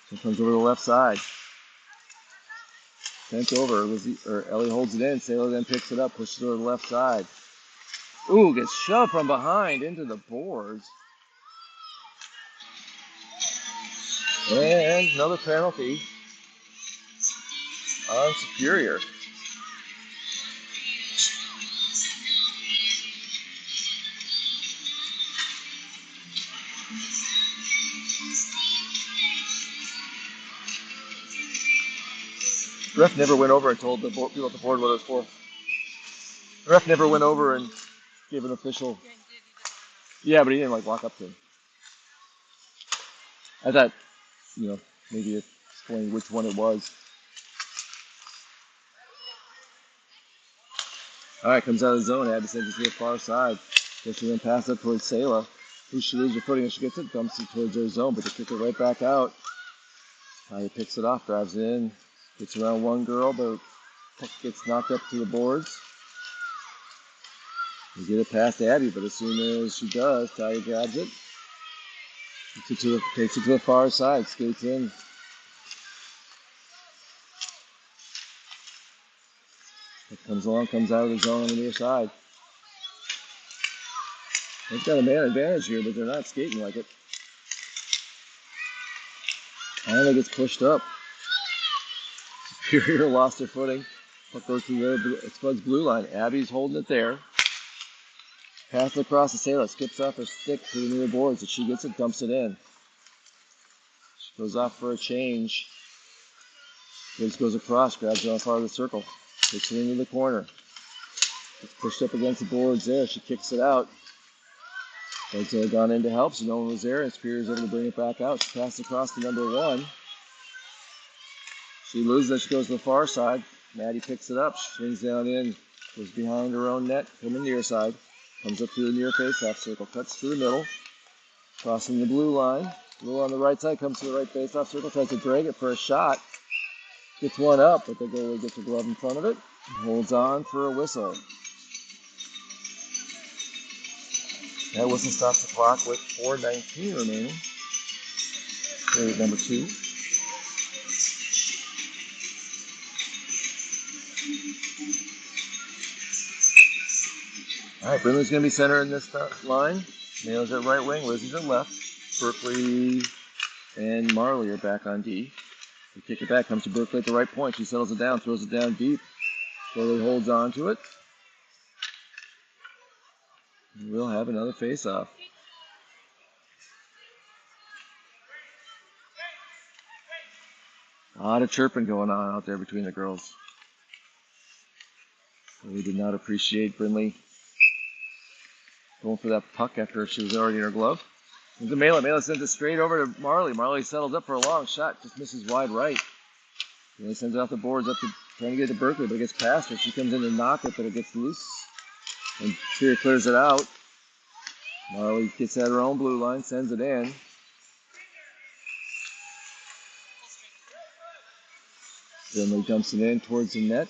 So comes over to the left side. Sent over. Ellie holds it in. Sayla then picks it up, pushes it over the left side. Ooh, gets shoved from behind into the boards. And another penalty on Superior. The ref never went over and told the people at the board what it was for. The ref never went over and gave an official. Yeah, but he didn't walk up to him. I thought, maybe explain which one it was. All right, comes out of the zone. Abby sends it to the far side. So she then passes up towards Sayla. Who she loses her footing as she gets it, dumps it towards her zone, but they kick it right back out. He picks it off, drives it in, gets around one girl, but puck gets knocked up to the boards. They get it past Abby, but as soon as she does, Talia grabs it. Takes it to the far side, skates in. It comes out of the zone on the near side. They've got a man advantage here, but they're not skating like it. Finally gets pushed up. Superior lost their footing. Puck goes to the Spuds blue line. Abby's holding it there. Pass it across to Sayla. Skips off her stick to the near boards. As she gets it, dumps it in. She goes off for a change. Gibbs goes across, grabs it on part of the circle. Takes it into the corner. Gets pushed up against the boards there. She kicks it out. Spuds had gone in to help, so no one was there. And Superior's able to bring it back out. She passes across to number 1. She loses as she goes to the far side. Maddie picks it up, swings down in, goes behind her own net, coming near side, comes up to the near face-off circle, cuts through the middle, crossing the blue line. Blue on the right side comes to the right face-off circle, tries to drag it for a shot, gets one up, but the goalie gets a glove in front of it, and holds on for a whistle. That whistle stops the clock with 4:19 remaining. Period number 2. All right, Brindley's going to be center in this line. Nails at right wing, Lizzie's at left. Berkeley and Marley are back on D. They kick it back, comes to Berkeley at the right point. She settles it down, throws it down deep. Goalie holds on to it. And we'll have another face-off. A lot of chirping going on out there between the girls. We did not appreciate Brindley going for that puck after she was already in her glove. There's a Mela. Mela sends it straight over to Marley. Marley settles up for a long shot, just misses wide right. He sends it off the boards up to trying to get it to Berkeley, but it gets past her. She comes in to knock it, but it gets loose. And Spear clears it out. Marley gets at her own blue line, sends it in. Brindley dumps it in towards the net.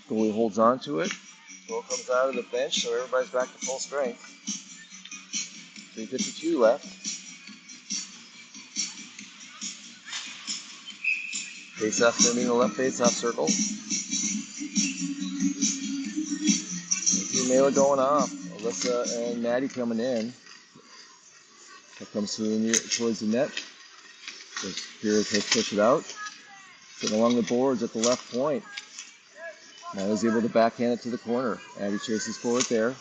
Goalie holds on to it. Goal comes out of the bench, so everybody's back to full strength. 3:52 left. Face-off going to be in the left face-off circle. Mela going off. Alyssa and Maddie coming in. That comes towards the net. So Spirit has pushed it out. Sitting along the boards at the left point. Now he's able to backhand it to the corner. Maddie chases forward there.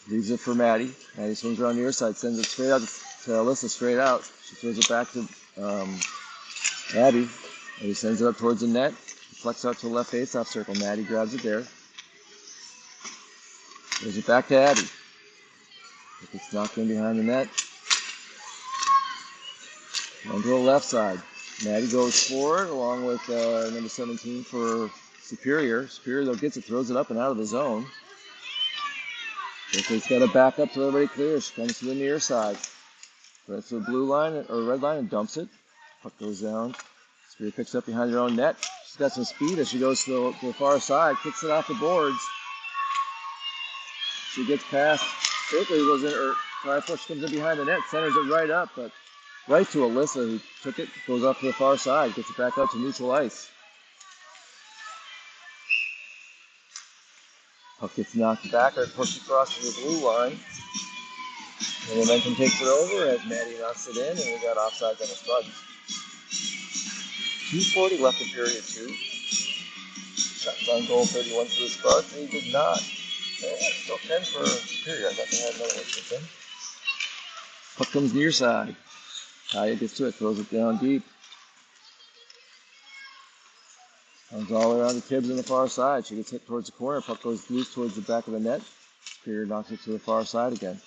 Leaves it for Maddie. Maddie swings around near side, sends it straight out to Alyssa, straight out. She throws it back to Abby. Abby sends it up towards the net. Flex out to the left face-off circle. Maddie grabs it there. Throws it back to Abby. If it's knocked in behind the net. On to the left side. Maddie goes forward along with number 17 for Superior. Superior, though, gets it, throws it up and out of the zone. Berkeley's got to back up till everybody clears. She comes to the near side. Right to the blue line or red line and dumps it. Puck goes down. Superior picks up behind her own net. She's got some speed as she goes to the far side. Kicks it off the boards. She gets past. Berkeley goes in, or try push comes in behind the net, centers it right up, but right to Alyssa, who took it, goes off to the far side, gets it back out to neutral ice. Puck gets knocked back or pushed across to the blue line. And Momentum takes it over as Maddie knocks it in, and we got offsides on the Spuds. 2:40 left in period 2. Shots on goal 31 for the Spuds, and he did not. Still 10 for Superior. I thought they had another one for him. Puck comes near side. Kaya gets to it, throws it down deep. Comes all around the Tibbs on the far side. She gets hit towards the corner. Puck goes loose towards the back of the net. Superior knocks it to the far side again.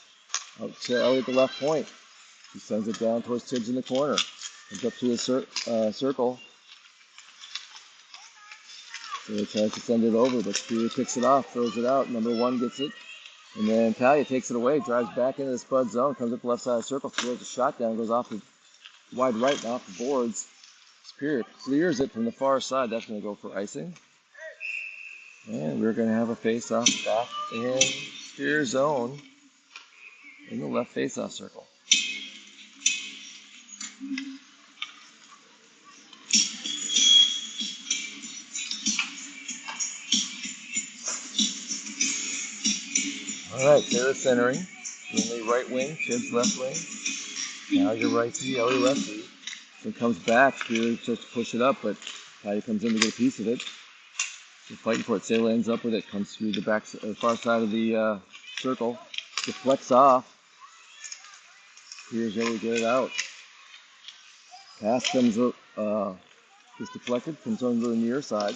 Out to Ellie at the left point. He sends it down towards Tibbs in the corner. Comes up to the circle. So he tries to send it over, but Superior picks it off, throws it out. Number 1 gets it. And then Talia takes it away, drives back into the Spud zone, comes up the left side of the circle, throws a shot down, goes off the wide right and off the boards. Superior clears it from the far side. That's going to go for icing. And we're going to have a face-off back in Superior zone in the left face-off circle. All right, Sarah centering. Lindley right wing, Tibbs left wing. Now you're righty, Ellie lefty. So it comes back, Spear starts to push it up, but Patty comes in to get a piece of it. They're fighting for it. Sailor ends up with it, comes through the far side of the circle. Deflects off. Here's Ellie get it out. Pass comes up, gets deflected, comes on to the near side.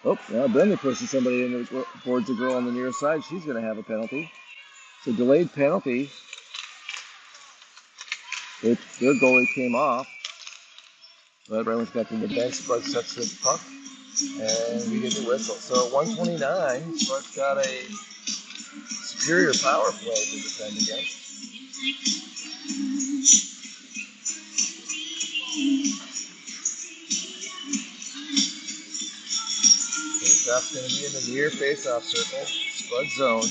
Oh, now Brendan pushes somebody in the boards, a girl on the near side. She's going to have a penalty. So delayed penalty. Their goalie came off. But right when it's back in the bench, Spuds sets the puck, and we get the whistle. So at 129, Spuds got a superior power play to defend against. Faceoff's going to be in the near faceoff circle, Spud zone.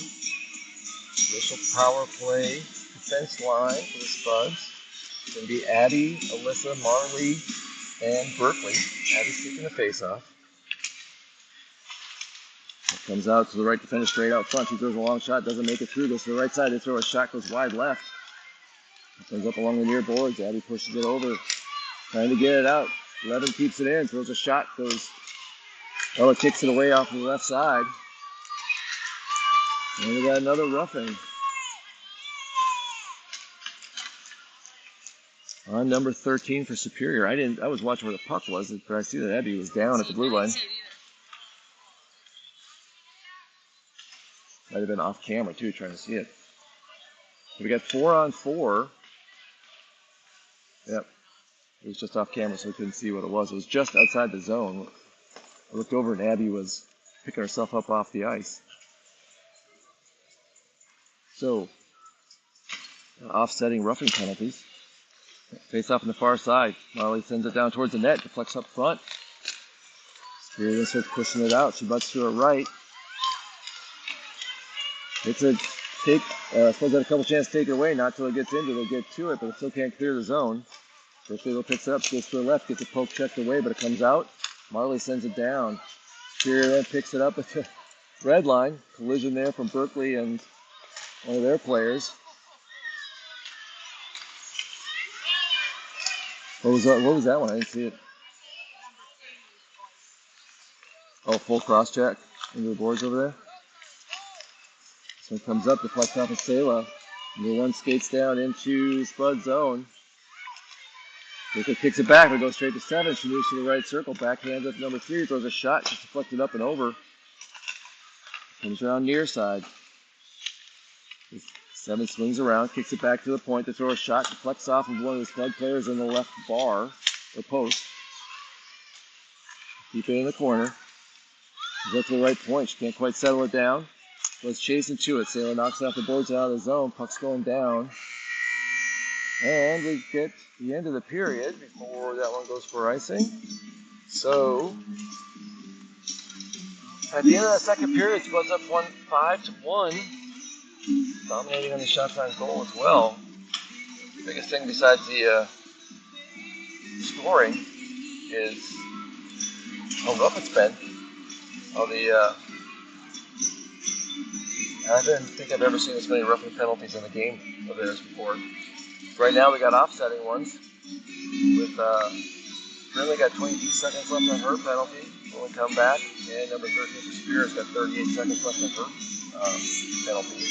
Initial power play defense line for the Spuds. It's going to be Abby, Alyssa, Marley, and Berkeley. Abby's taking the faceoff. It comes out to the right defender straight out front. She throws a long shot, doesn't make it through. Goes to the right side. They throw a shot, goes wide left. It comes up along the near boards. Abby pushes it over, trying to get it out. Levin keeps it in, throws a shot, goes. Ella kicks it away off the left side. And we got another roughing on number 13 for Superior. I was watching where the puck was, but I see that Abby was down at the blue line. Might have been off camera too, trying to see it. We got 4-on-4. Yep. It was just off camera, so we couldn't see what it was. It was just outside the zone. I looked over and Abby was picking herself up off the ice. So, offsetting roughing penalties. Face off on the far side. Marley sends it down towards the net. Deflects up front. Superior starts pushing it out. She butts to her right. It's a take. Supposed to have a couple chances to take it away. Not till it gets into it. They'll get to it, but it still can't clear the zone. Berkeley picks it up, goes to the left, gets a poke checked away, but it comes out. Marley sends it down. Superior then picks it up at the red line. Collision there from Berkeley and one of their players. What was that one? I didn't see it. Oh, full cross check into the boards over there. So it comes up, deflects off of Sela. Number one skates down into Spud zone. Berkeley kicks it back, but goes straight to 7. She moves to the right circle, backhands up number 3, throws a shot, just deflected up and over. Comes around near side. 7 swings around, kicks it back to the point to throw a shot, deflects off of one of the Spud players in the left bar, or post. Keep it in the corner. Goes to the right point, she can't quite settle it down. Goes chasing to it. Sailor knocks it off the boards out of the zone, puck's going down. And we get the end of the period before that one goes for icing. So, at the end of the second period, Spuds up 5-1, dominating on the shots on goal as well. The biggest thing besides the scoring is how rough it's been. I didn't think I've ever seen this many roughing penalties in the game of theirs before. Right now we got offsetting ones with Brinley got 22 seconds left on her penalty when we come back, and number 13 for Spears got 38 seconds left on her penalty.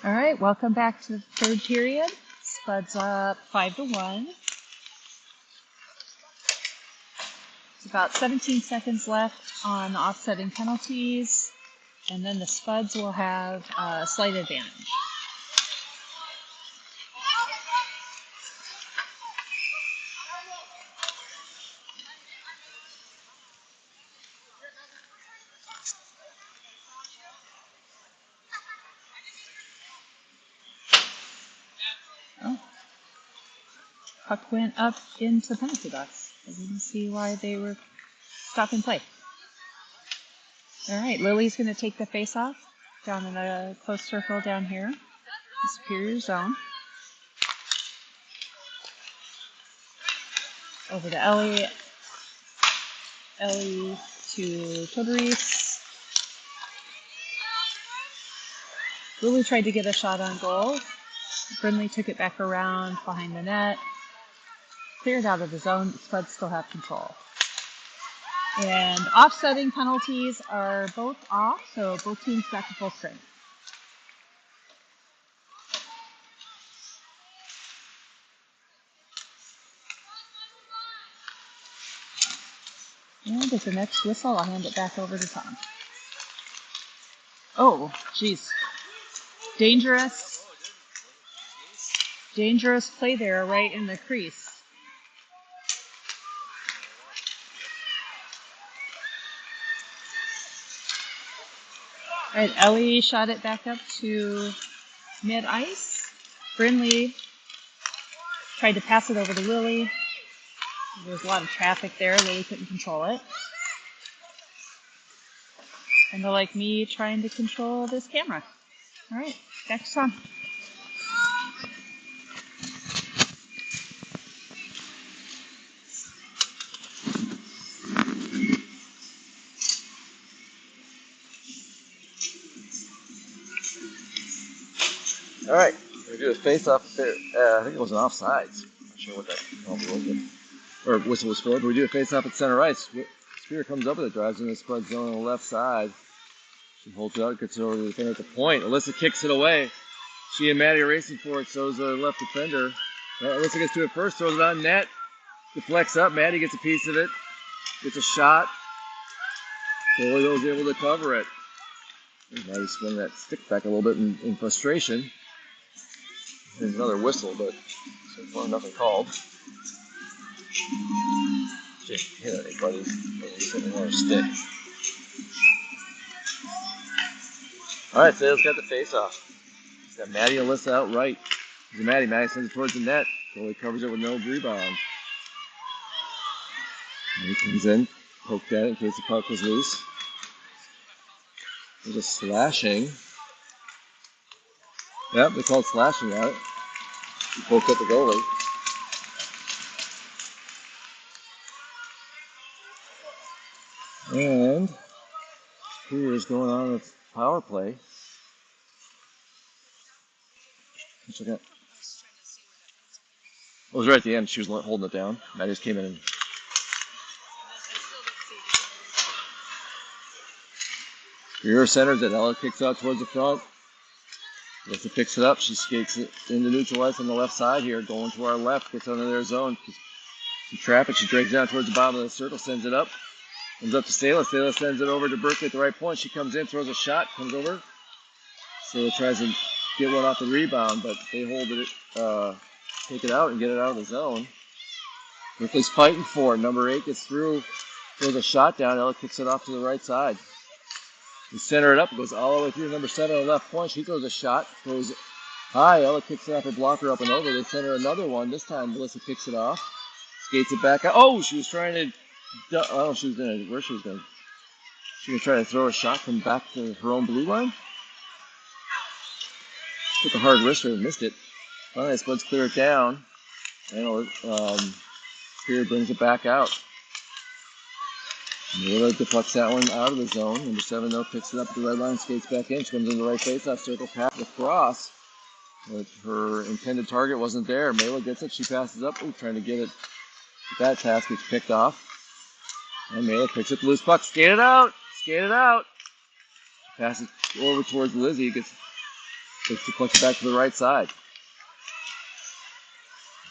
All right, welcome back to the third period. Spuds up 5-1. It's about 17 seconds left on the offsetting penalties, and then the Spuds will have a slight advantage. Oh, puck went up into the penalty box. I didn't see why they were stopping play. All right, Lily's going to take the face-off down in a close circle down here, the superior zone. Over to Ellie. Ellie to Todorice. Lily tried to get a shot on goal. Brindley took it back around behind the net. Cleared out of the zone. Spuds still have control. And offsetting penalties are both off, so both teams back to full strength. And at the next whistle, I'll hand it back over to Tom. Oh, jeez. Dangerous play there right in the crease. All right, Ellie shot it back up to mid-ice. Brindley tried to pass it over to Lily. There was a lot of traffic there. Lily couldn't control it. And they're like me trying to control this camera. All right, back to Tom. All right, we're gonna do a face-off. I think it was an offsides. I'm not sure what that call was, or whistle was for. But we do a face-off at center ice. Spear comes up with it, drives in the Spud zone on the left side. She holds it out, gets it over to the defender at the point. Alyssa kicks it away. She and Maddie are racing for it. So's the left defender. Alyssa gets to it first, throws it on net. Deflects up. Maddie gets a piece of it. Gets a shot. Polio's able to cover it. Maddie swung that stick back a little bit in frustration. There's another whistle, but so far nothing called. Just hit anybody. He's hitting another stick. All right, Sale's got the face-off. He's got Maddie and Alyssa out right. Here's Maddie. Maddie sends it towards the net. Goalie covers it with no rebound. And he comes in, poked at it in case the puck was loose. There's a slashing. Yep, they called slashing at it. He poked at the goalie. And here's going on with power play. Let's look at. It was right at the end. She was holding it down. Maddie just came in and. Rear centers it. Ella kicks out towards the front. Alyssa picks it up. She skates it into neutral ice on the left side here, going to our left. Gets under their zone. Some traffic. She drags down towards the bottom of the circle, sends it up. Comes up to Sayla. Sayla sends it over to Berkeley at the right point. She comes in, throws a shot, comes over. Sayla tries to get one off the rebound, but they hold it, take it out and get it out of the zone. Berkeley's fighting for it. Number 8 gets through, throws a shot down. Ella kicks it off to the right side. They center it up. It goes all the way through number 7 on the left point. She throws a shot, throws high. Ella kicks it off her blocker up and over. They center another one. This time, Melissa kicks it off, skates it back out. Oh, she was trying to. Oh, she was going to. Where she was going? She was trying to throw a shot from back to her own blue line. Took a hard wrister and missed it. Finally, Spuds clear it down. And Spear brings it back out. Mila deflects that one out of the zone. Number 7, though, picks it up at the red line, skates back in. She comes in the right faceoff circle, pass across. But her intended target wasn't there. Mela gets it. She passes up. Ooh, trying to get it. That pass gets picked off. And Mela picks up the loose puck. Skate it out. Skate it out. Passes over towards Lizzie. Gets Looks to flex it back to the right side.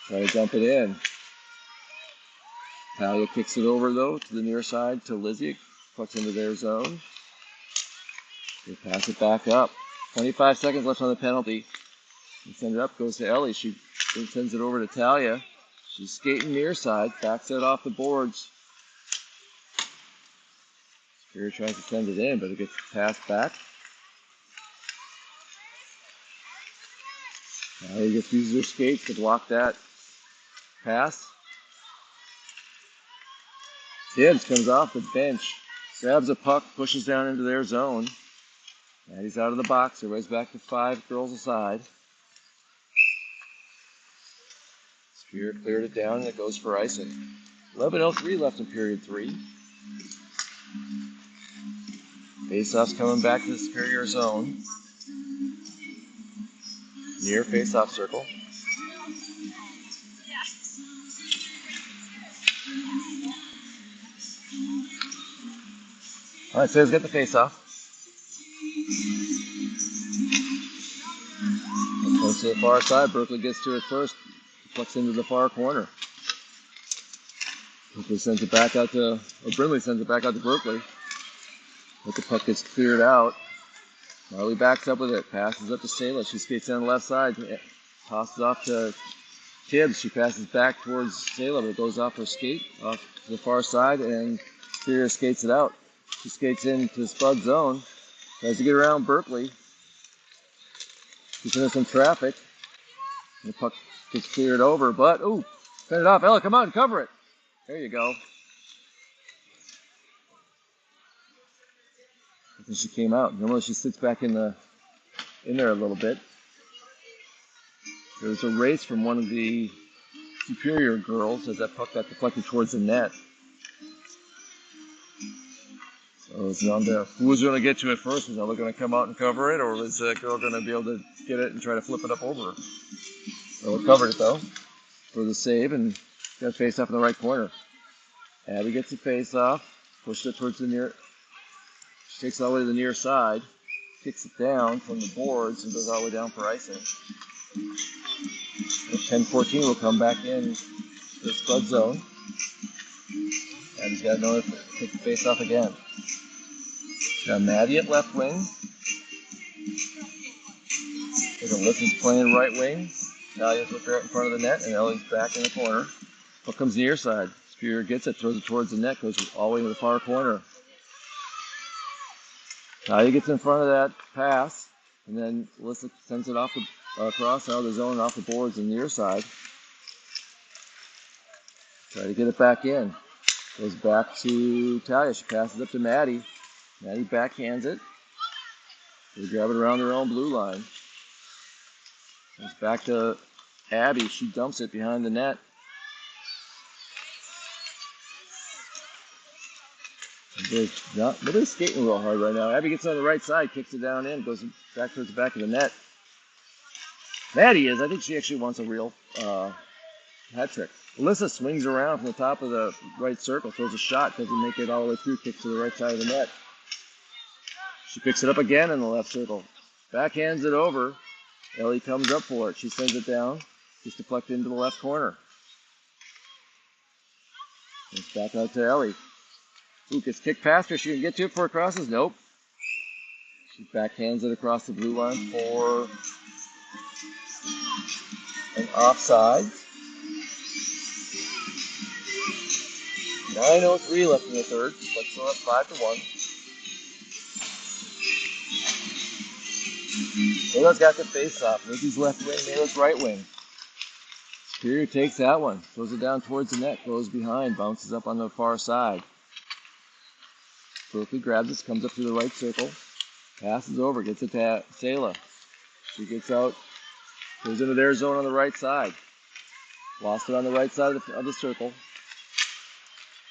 Try to dump it in. Talia kicks it over though to the near side to Lizzie. Flex into their zone. They pass it back up. 25 seconds left on the penalty. They send it up, goes to Ellie. She sends it over to Talia. She's skating near side, backs it off the boards. Spear tries to send it in, but it gets passed back. Talia just uses her skates to block that pass. Tibbs comes off the bench, grabs a puck, pushes down into their zone. Maddie's out of the box. Everybody's back to 5 girls aside. Spear cleared it down and it goes for icing. 11:03 left in period 3. Faceoff's coming back to the Superior zone. Near faceoff circle. All right, so let's get the faceoff. Goes to the far side. Berkeley gets to it first. Flicks into the far corner. Berkeley sends it back out to, or Brindley sends it back out to Berkeley. But the puck gets cleared out. Marley backs up with it. Passes up to Sayla. She skates down the left side. Tosses off to Tibbs. She passes back towards Sayla, but it goes off her skate, off to the far side, and Spear skates it out. She skates into Spud's zone. Tries to get around Berkeley. She's into some traffic. The puck gets cleared over, but, ooh, send it off. Ella, come on, cover it. There you go. I think she came out. Normally she sits back in there a little bit. There was a race from one of the Superior girls as that puck got deflected towards the net. So it's on to who was going to get to it first. Was Ella going to come out and cover it, or was that girl going to be able to get it and try to flip it up over her? Ella covered it though for the save and got face off in the right corner. Abby gets the face off, pushed it towards the near. She takes it all the way to the near side, kicks it down from the boards and goes all the way down for icing. 10-14 will come back in the Spud zone. And he's got another take the face off again. Got Maddie at left wing. Alyssa's playing right wing. Talia's with her out in front of the net, and Ellie's back in the corner. Puck comes near side. Spear gets it, throws it towards the net, goes all the way to the far corner. Talia gets in front of that pass, and then Alyssa sends it off the across out of the zone, off the boards on the near side. Try to get it back in. Goes back to Talia. She passes up to Maddie. Maddie backhands it. They grab it around their own blue line. It's back to Abby. She dumps it behind the net. Nobody's skating real hard right now. Abby gets on the right side, kicks it down in, goes back towards the back of the net. Maddie is. I think she actually wants a real hat trick. Alyssa swings around from the top of the right circle, throws a shot, doesn't make it all the way through, kicks to the right side of the net. She picks it up again in the left circle. Backhands it over. Ellie comes up for it. She sends it down. Just deflected into the left corner. It's back out to Ellie. Ooh, gets kicked past her. She can get to it before it crosses. Nope. She backhands it across the blue line for an offside. 9:03 left in the third. But still up 5-1. Layla's got the face off. Lizzie's left wing, Layla's right wing. Superior takes that one. Throws it down towards the net. Goes behind. Bounces up on the far side. Berkeley grabs it. Comes up to the right circle. Passes over. Gets it to Sayla. She gets out. Goes into their zone on the right side. Lost it on the right side of the circle.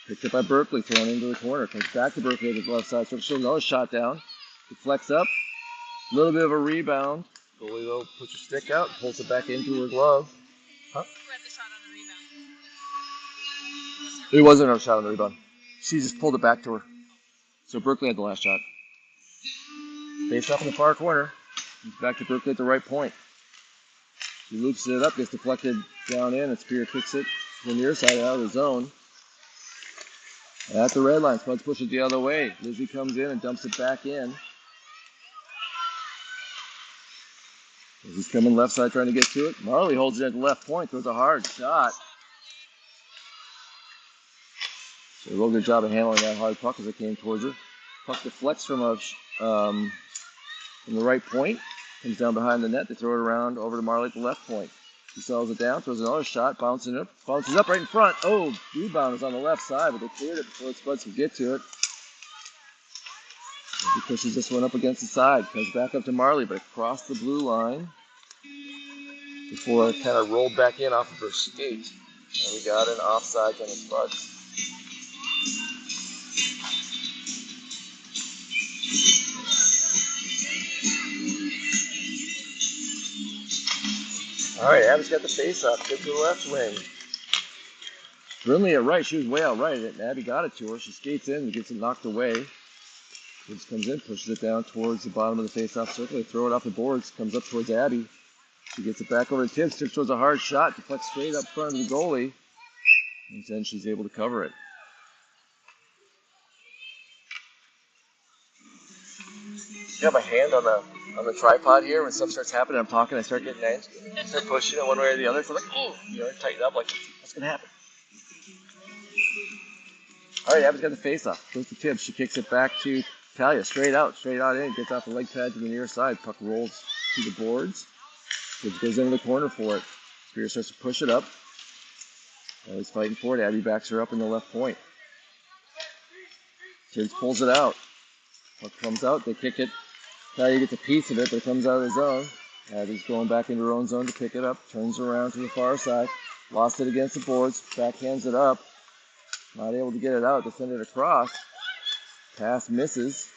Picked up by Berkeley. Thrown into the corner. Comes back to Berkeley to the left side. So she'll another shot down. Deflects up. A little bit of a rebound. Goalie though puts her stick out, pulls it back into her glove. Huh? Who had the shot on the rebound? It wasn't a shot on the rebound. She just pulled it back to her. So Berkeley had the last shot. Face off in the far corner. It's back to Berkeley at the right point. She loops it up, gets deflected down in, and Spear kicks it to the near side out of the zone. At the red line, Spuds pushes it the other way. Lizzie comes in and dumps it back in. Lizzie's coming left side trying to get to it. Marley holds it at the left point, throws a hard shot. She did a real good job of handling that hard puck as it came towards her. Puck deflects from the right point, comes down behind the net. They throw it around over to Marley at the left point. She sells it down, throws another shot, bounces up right in front. Oh, rebound is on the left side, but they cleared it before Spuds could get to it. She pushes this one up against the side, comes back up to Marley, but across the blue line before it kind of rolled back in off of her skate. And we got an offside on the Spuds. All right, Abby's got the face-off. Kick to the left wing. Brinley at right. She was way out right. And Abby got it to her. She skates in and gets it knocked away. Tibbs comes in, pushes it down towards the bottom of the face-off circle. They throw it off the boards. Comes up towards Abby. She gets it back over to Tibbs. Tibbs throws a hard shot. Deflects straight up front of the goalie. And then she's able to cover it. You have a hand on the tripod here. When stuff starts happening, I'm talking, I start getting angry. I start pushing it one way or the other. So like, oh, tighten up. Like, what's going to happen? All right, Abby's got the face-off. Goes to Tibbs. She kicks it back to Talia. Straight out in. Gets off the leg pad to the near side. Puck rolls to the boards. Tibbs goes into the corner for it. Spear starts to push it up. Ellie's fighting for it. Abby backs her up in the left point. Tibbs pulls it out. Puck comes out. They kick it. Talia gets a piece of it, but it comes out of the zone. Abby's going back into her own zone to pick it up. Turns around to the far side. Lost it against the boards. Backhands it up. Not able to get it out. They send it across. Pass misses.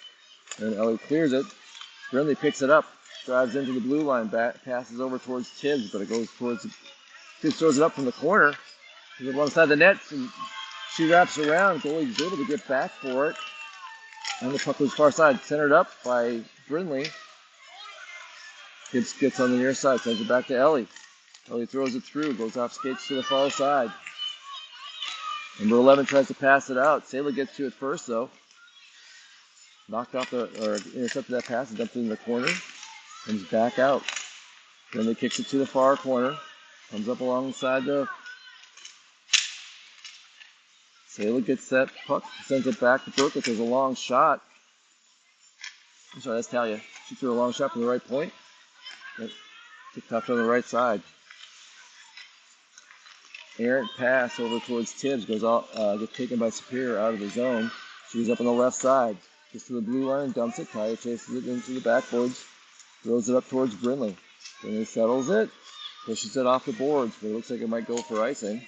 And Ellie clears it. Brinley picks it up. Drives into the blue line. Passes over towards Tibbs, but it goes towards... Tibbs throws it up from the corner. To one side of the net. And she wraps around. Goalie's able to get back for it. And the puck was far side. Centered up by Brinley. Tibbs gets on the near side. Sends it back to Ellie. Ellie throws it through. Goes off skates to the far side. Number 11 tries to pass it out. Saylor gets to it first, though. Intercepted that pass and dumped it in the corner. Comes back out. Then they kicks it to the far corner. Comes up alongside the... Saylor gets that puck. Sends it back to Brooke. There's a long shot. I'm sorry, that's Talia. She threw a long shot from the right point. Kicked off on the right side. Errant pass over towards Tibbs. Gets taken by Superior out of the zone. She's up on the left side. Gets to the blue line and dumps it. Talia chases it into the backboards. Throws it up towards Brinley. Brinley settles it. Pushes it off the boards, but it looks like it might go for icing.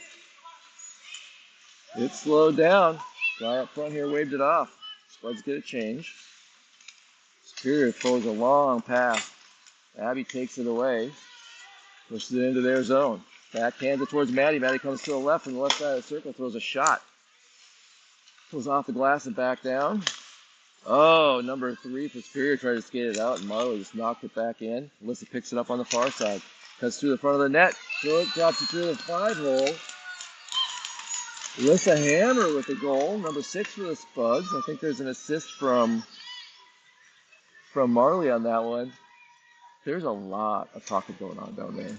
It's slowed down. Guy up front here waved it off. Spuds get a change. Superior throws a long pass. Abby takes it away. Pushes it into their zone. Backhands it towards Maddie. Maddie comes to the left from the left side of the circle. Throws a shot. Goes off the glass and back down. Oh, number 3 for Superior tried to skate it out, and Marley just knocked it back in. Alyssa picks it up on the far side. Cuts through the front of the net. Drops it through the 5-hole. Alyssa Hammer with the goal. Number 6 for the Spuds. I think there's an assist from Marley on that one. There's a lot of talking going on down there.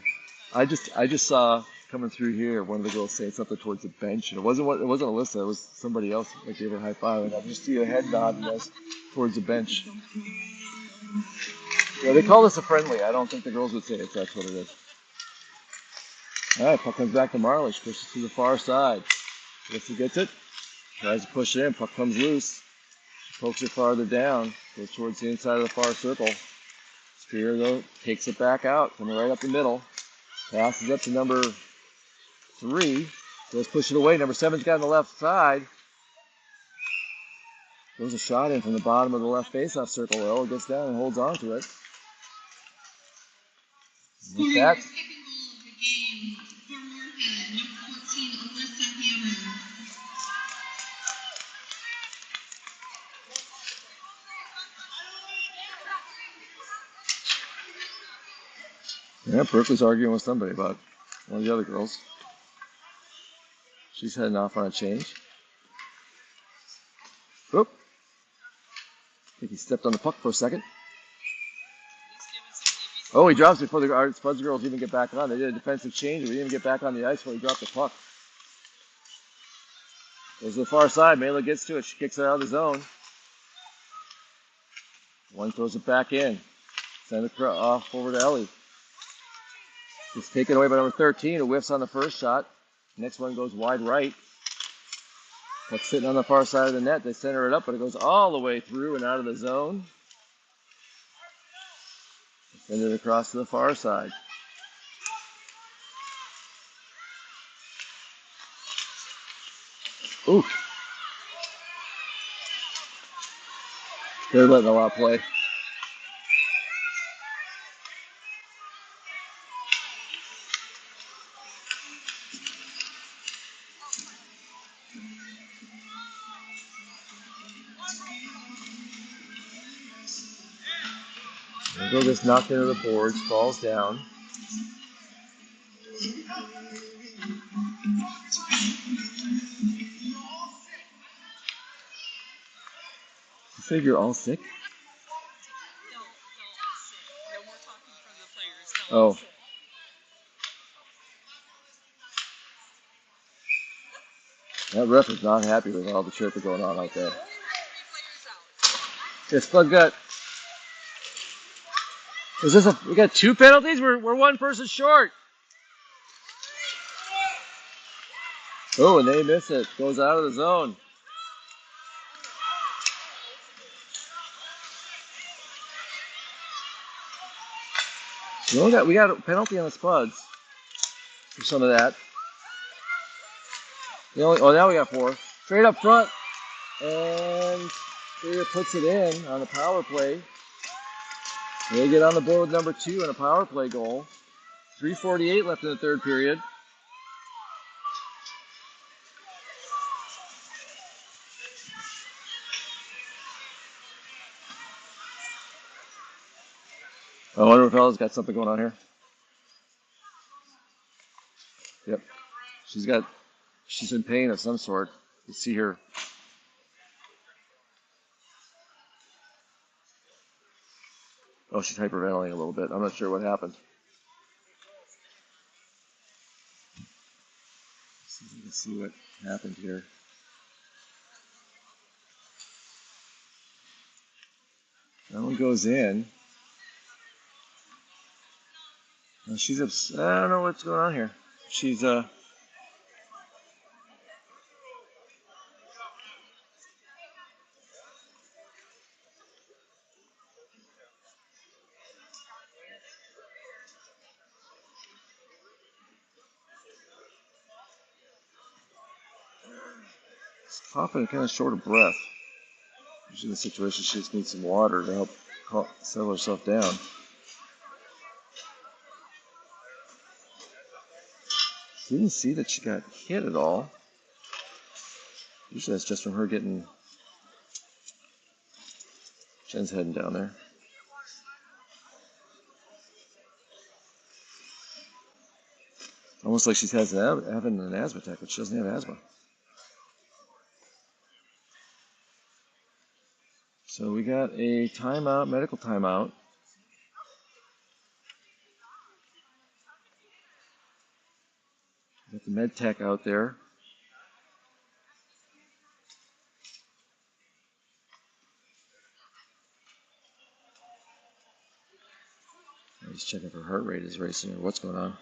I just saw coming through here one of the girls saying something towards the bench, and it wasn't Alyssa, it was somebody else that gave her a high five, and I just see a head nod towards the bench. Yeah, they call this a friendly. I don't think the girls would say it, so that's what it is. All right, puck comes back to Marley. She pushes to the far side. Alyssa gets it. Tries to push it in. Puck comes loose. She pokes it farther down. Goes towards the inside of the far circle. Spear, though, takes it back out. Coming right up the middle. Passes up to number 3. Goes push it away. Number 7's got on the left side. Goes a shot in from the bottom of the left face-off circle. Ella gets down and holds on to it. Scoring your second goal of the game for Moorhead, number 14, Alyssa Hammer. Yeah, Berkeley's arguing with somebody about one of the other girls. She's heading off on a change. Oop. I think he stepped on the puck for a second. Oh, he drops before the Spuds girls even get back on. They did a defensive change, but he didn't even get back on the ice before he dropped the puck. Goes to the far side. Mela gets to it. She kicks it out of the zone. One throws it back in. Send it off over to Ellie. It's taken away by number 13, who whiffs on the first shot. Next one goes wide right. Puck's sitting on the far side of the net. They center it up, but it goes all the way through and out of the zone. Send it across to the far side. Ooh. They're letting a lot play. Go gets knocked into the boards, falls down. You said you're all sick? Oh. That ref is not happy with all the chirping going on out there. Yes, Spud got. We got 2 penalties? We're 1 person short. Oh, and they miss it. Goes out of the zone. We got a penalty on the Spuds for some of that. Now we got 4. Straight up front. And Trader puts it in on the power play. They get on the board with number 2 and a power play goal. 3:48 left in the third period. I wonder if Ella's got something going on here. Yep. She's in pain of some sort. You see her. Oh, she's hyperventilating a little bit. I'm not sure what happened. Let's see what happened here. That one goes in. She's upset. I don't know what's going on here. She's coughing, kind of short of breath. Usually in this situation, she just needs some water to help settle herself down. Didn't see that she got hit at all. Usually that's just from her getting. Jen's heading down there. Almost like she's having an asthma attack, but she doesn't have asthma. So we got a timeout, medical timeout. Got the med tech out there. He's checking if her heart rate is racing or what's going on.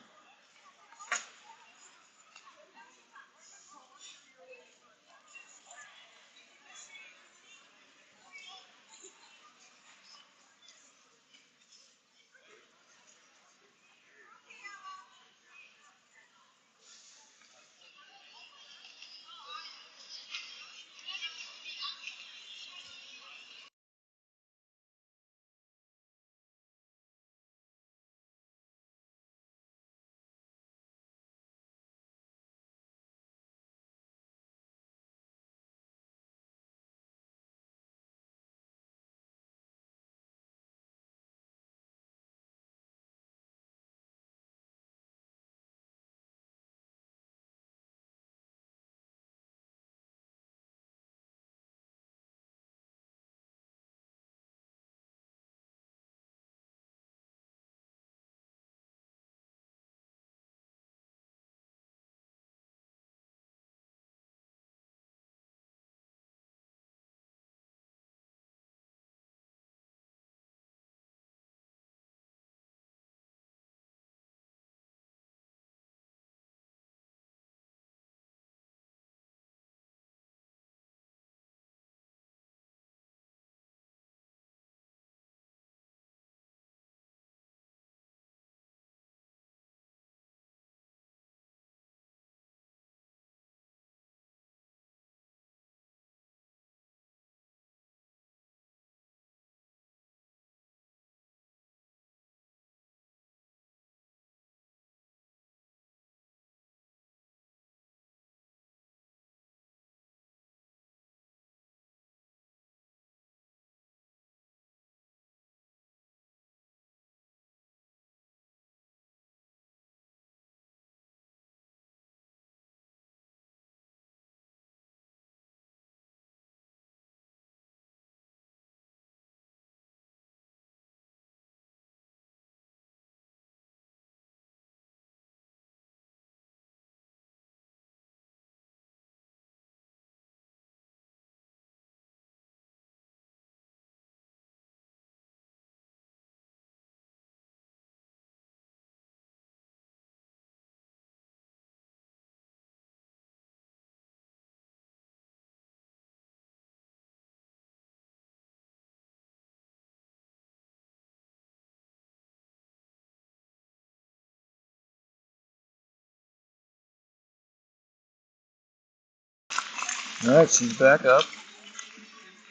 All right, she's back up.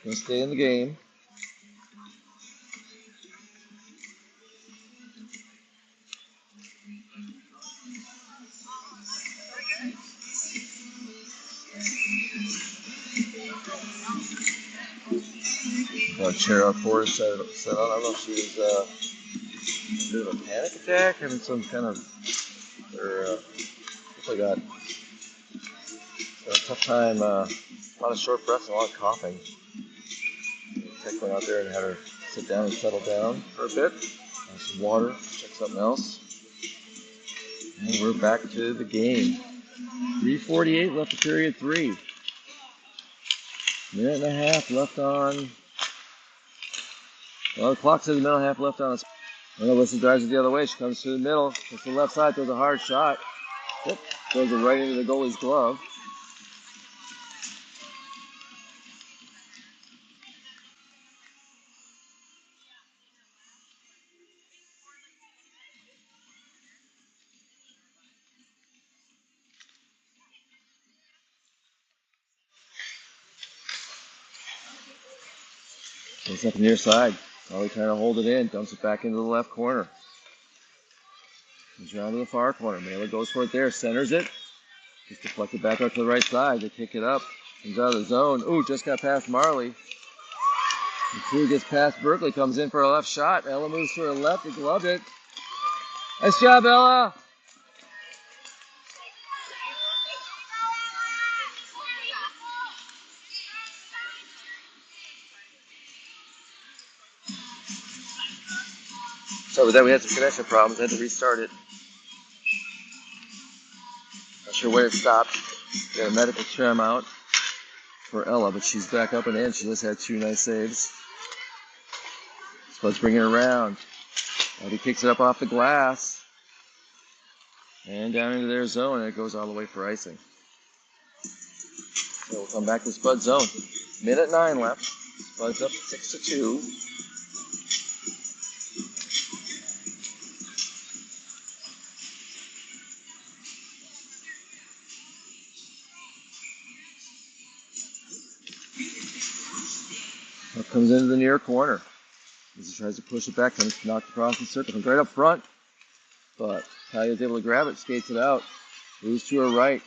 Gonna stay in the game. Chair up for her, set on. I don't know if she was a bit of a panic attack, having some kind of, or definitely got a tough time, a lot of short breaths and a lot of coughing. Tech went out there and had her sit down and settle down for a bit. Have some water, check something else. And we're back to the game. 3:48 left of period 3. Minute and a half left on. Well, the clock says a minute and a half left on. And Alyssa drives it the other way. She comes to the middle. It's the left side. Throws a hard shot. Yep. Throws it right into the goalie's glove. It's up near side. Ollie trying to hold it in. Dumps it back into the left corner. Comes around to the far corner. Mailer goes for it there. Centers it. Just deflected back out to the right side. They kick it up. Comes out of the zone. Ooh, just got past Marley. And Crew gets past Berkeley. Comes in for a left shot. Ella moves to her left. He gloved it. Nice job, Ella. So with that, we had some connection problems. I had to restart it. Not sure where it stopped. Got a medical trim out for Ella, but she's back up and in. She just had 2 nice saves. Spuds bring it around. Eddie kicks it up off the glass. And down into their zone, and it goes all the way for icing. So we'll come back to Spuds zone. Minute 9 left. Spuds up 6-2. Up comes into the near corner. As he tries to push it back, comes knocked across the circle. Comes right up front. But Talia's able to grab it, skates it out. Moves to her right.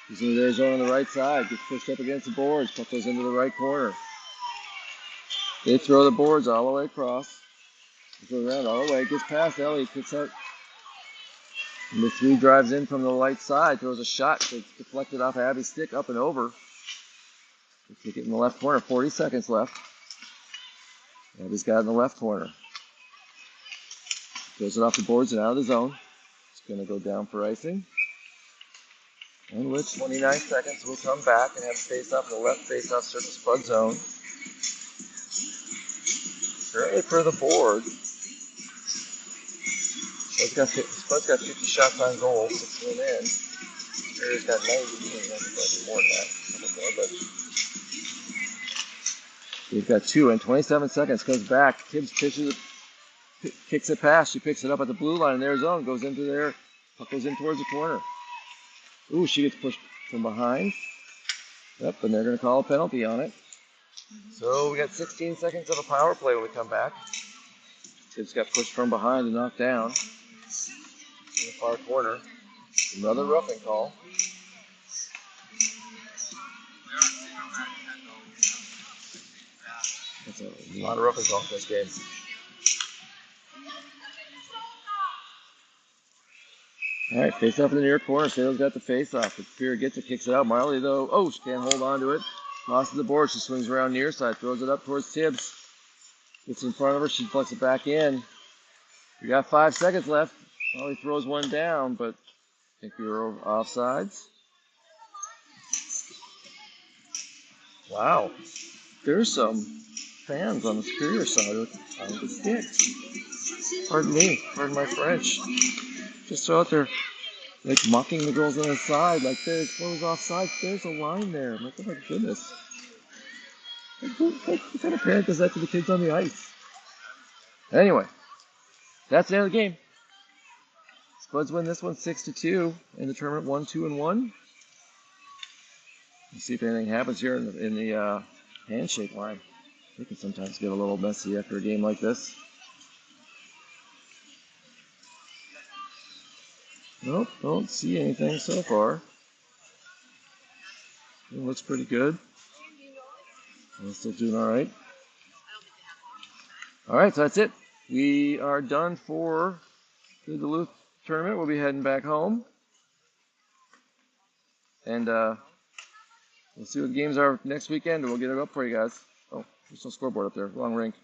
He's into their zone on the right side. Gets pushed up against the boards. Puck goes into the right corner. They throw the boards all the way across. They go around all the way. Gets past Ellie. Kicks out. And the 3 drives in from the right side. Throws a shot. It's deflected off Abby's stick up and over. They kick it in the left corner. 40 seconds left. Abby's got it in the left corner. Throws it off the boards and out of the zone. It's going to go down for icing. In which 29 seconds we'll come back and have face-off in the left face-off circle Spud zone. Currently for the board, Spud's got 50 shots on goal, 16 in. Harry's got 90. That's more than that. But we've got 2 in 27 seconds. Goes back. Tibbs kicks it past. She picks it up at the blue line in their zone. Goes into there. Puck goes in towards the corner. Ooh, she gets pushed from behind. Yep, and they're going to call a penalty on it. So we got 16 seconds of a power play when we come back. Tibbs got pushed from behind and knocked down in the far corner. Another roughing call. That's a lot of roughing calls in this game. All right, face off in the near corner. Sale's got the face off. Fear gets it, kicks it out. Marley, though, oh, she can't hold on to it. Lost to the board. She swings around near side, throws it up towards Tibbs. Gets in front of her. She flicks it back in. We got 5 seconds left. Marley throws one down, but I think we were offsides. Wow. There's some fans on the Superior side of the sticks. Pardon me. Pardon my French. Just throw out there. Like mocking the girls on the side, like this. What was offside? There's a line there. I'm like, oh my goodness. What kind of parent does that to the kids on the ice? Anyway, that's the end of the game. Spuds win this one 6-2 in the tournament 1-2-1. See if anything happens here in the handshake line. They can sometimes get a little messy after a game like this. Nope, don't see anything so far. It looks pretty good. We're still doing all right. All right, so that's it. We are done for the Duluth tournament. We'll be heading back home. And we'll see what the games are next weekend, and we'll get it up for you guys. Oh, there's no scoreboard up there. Wrong rink.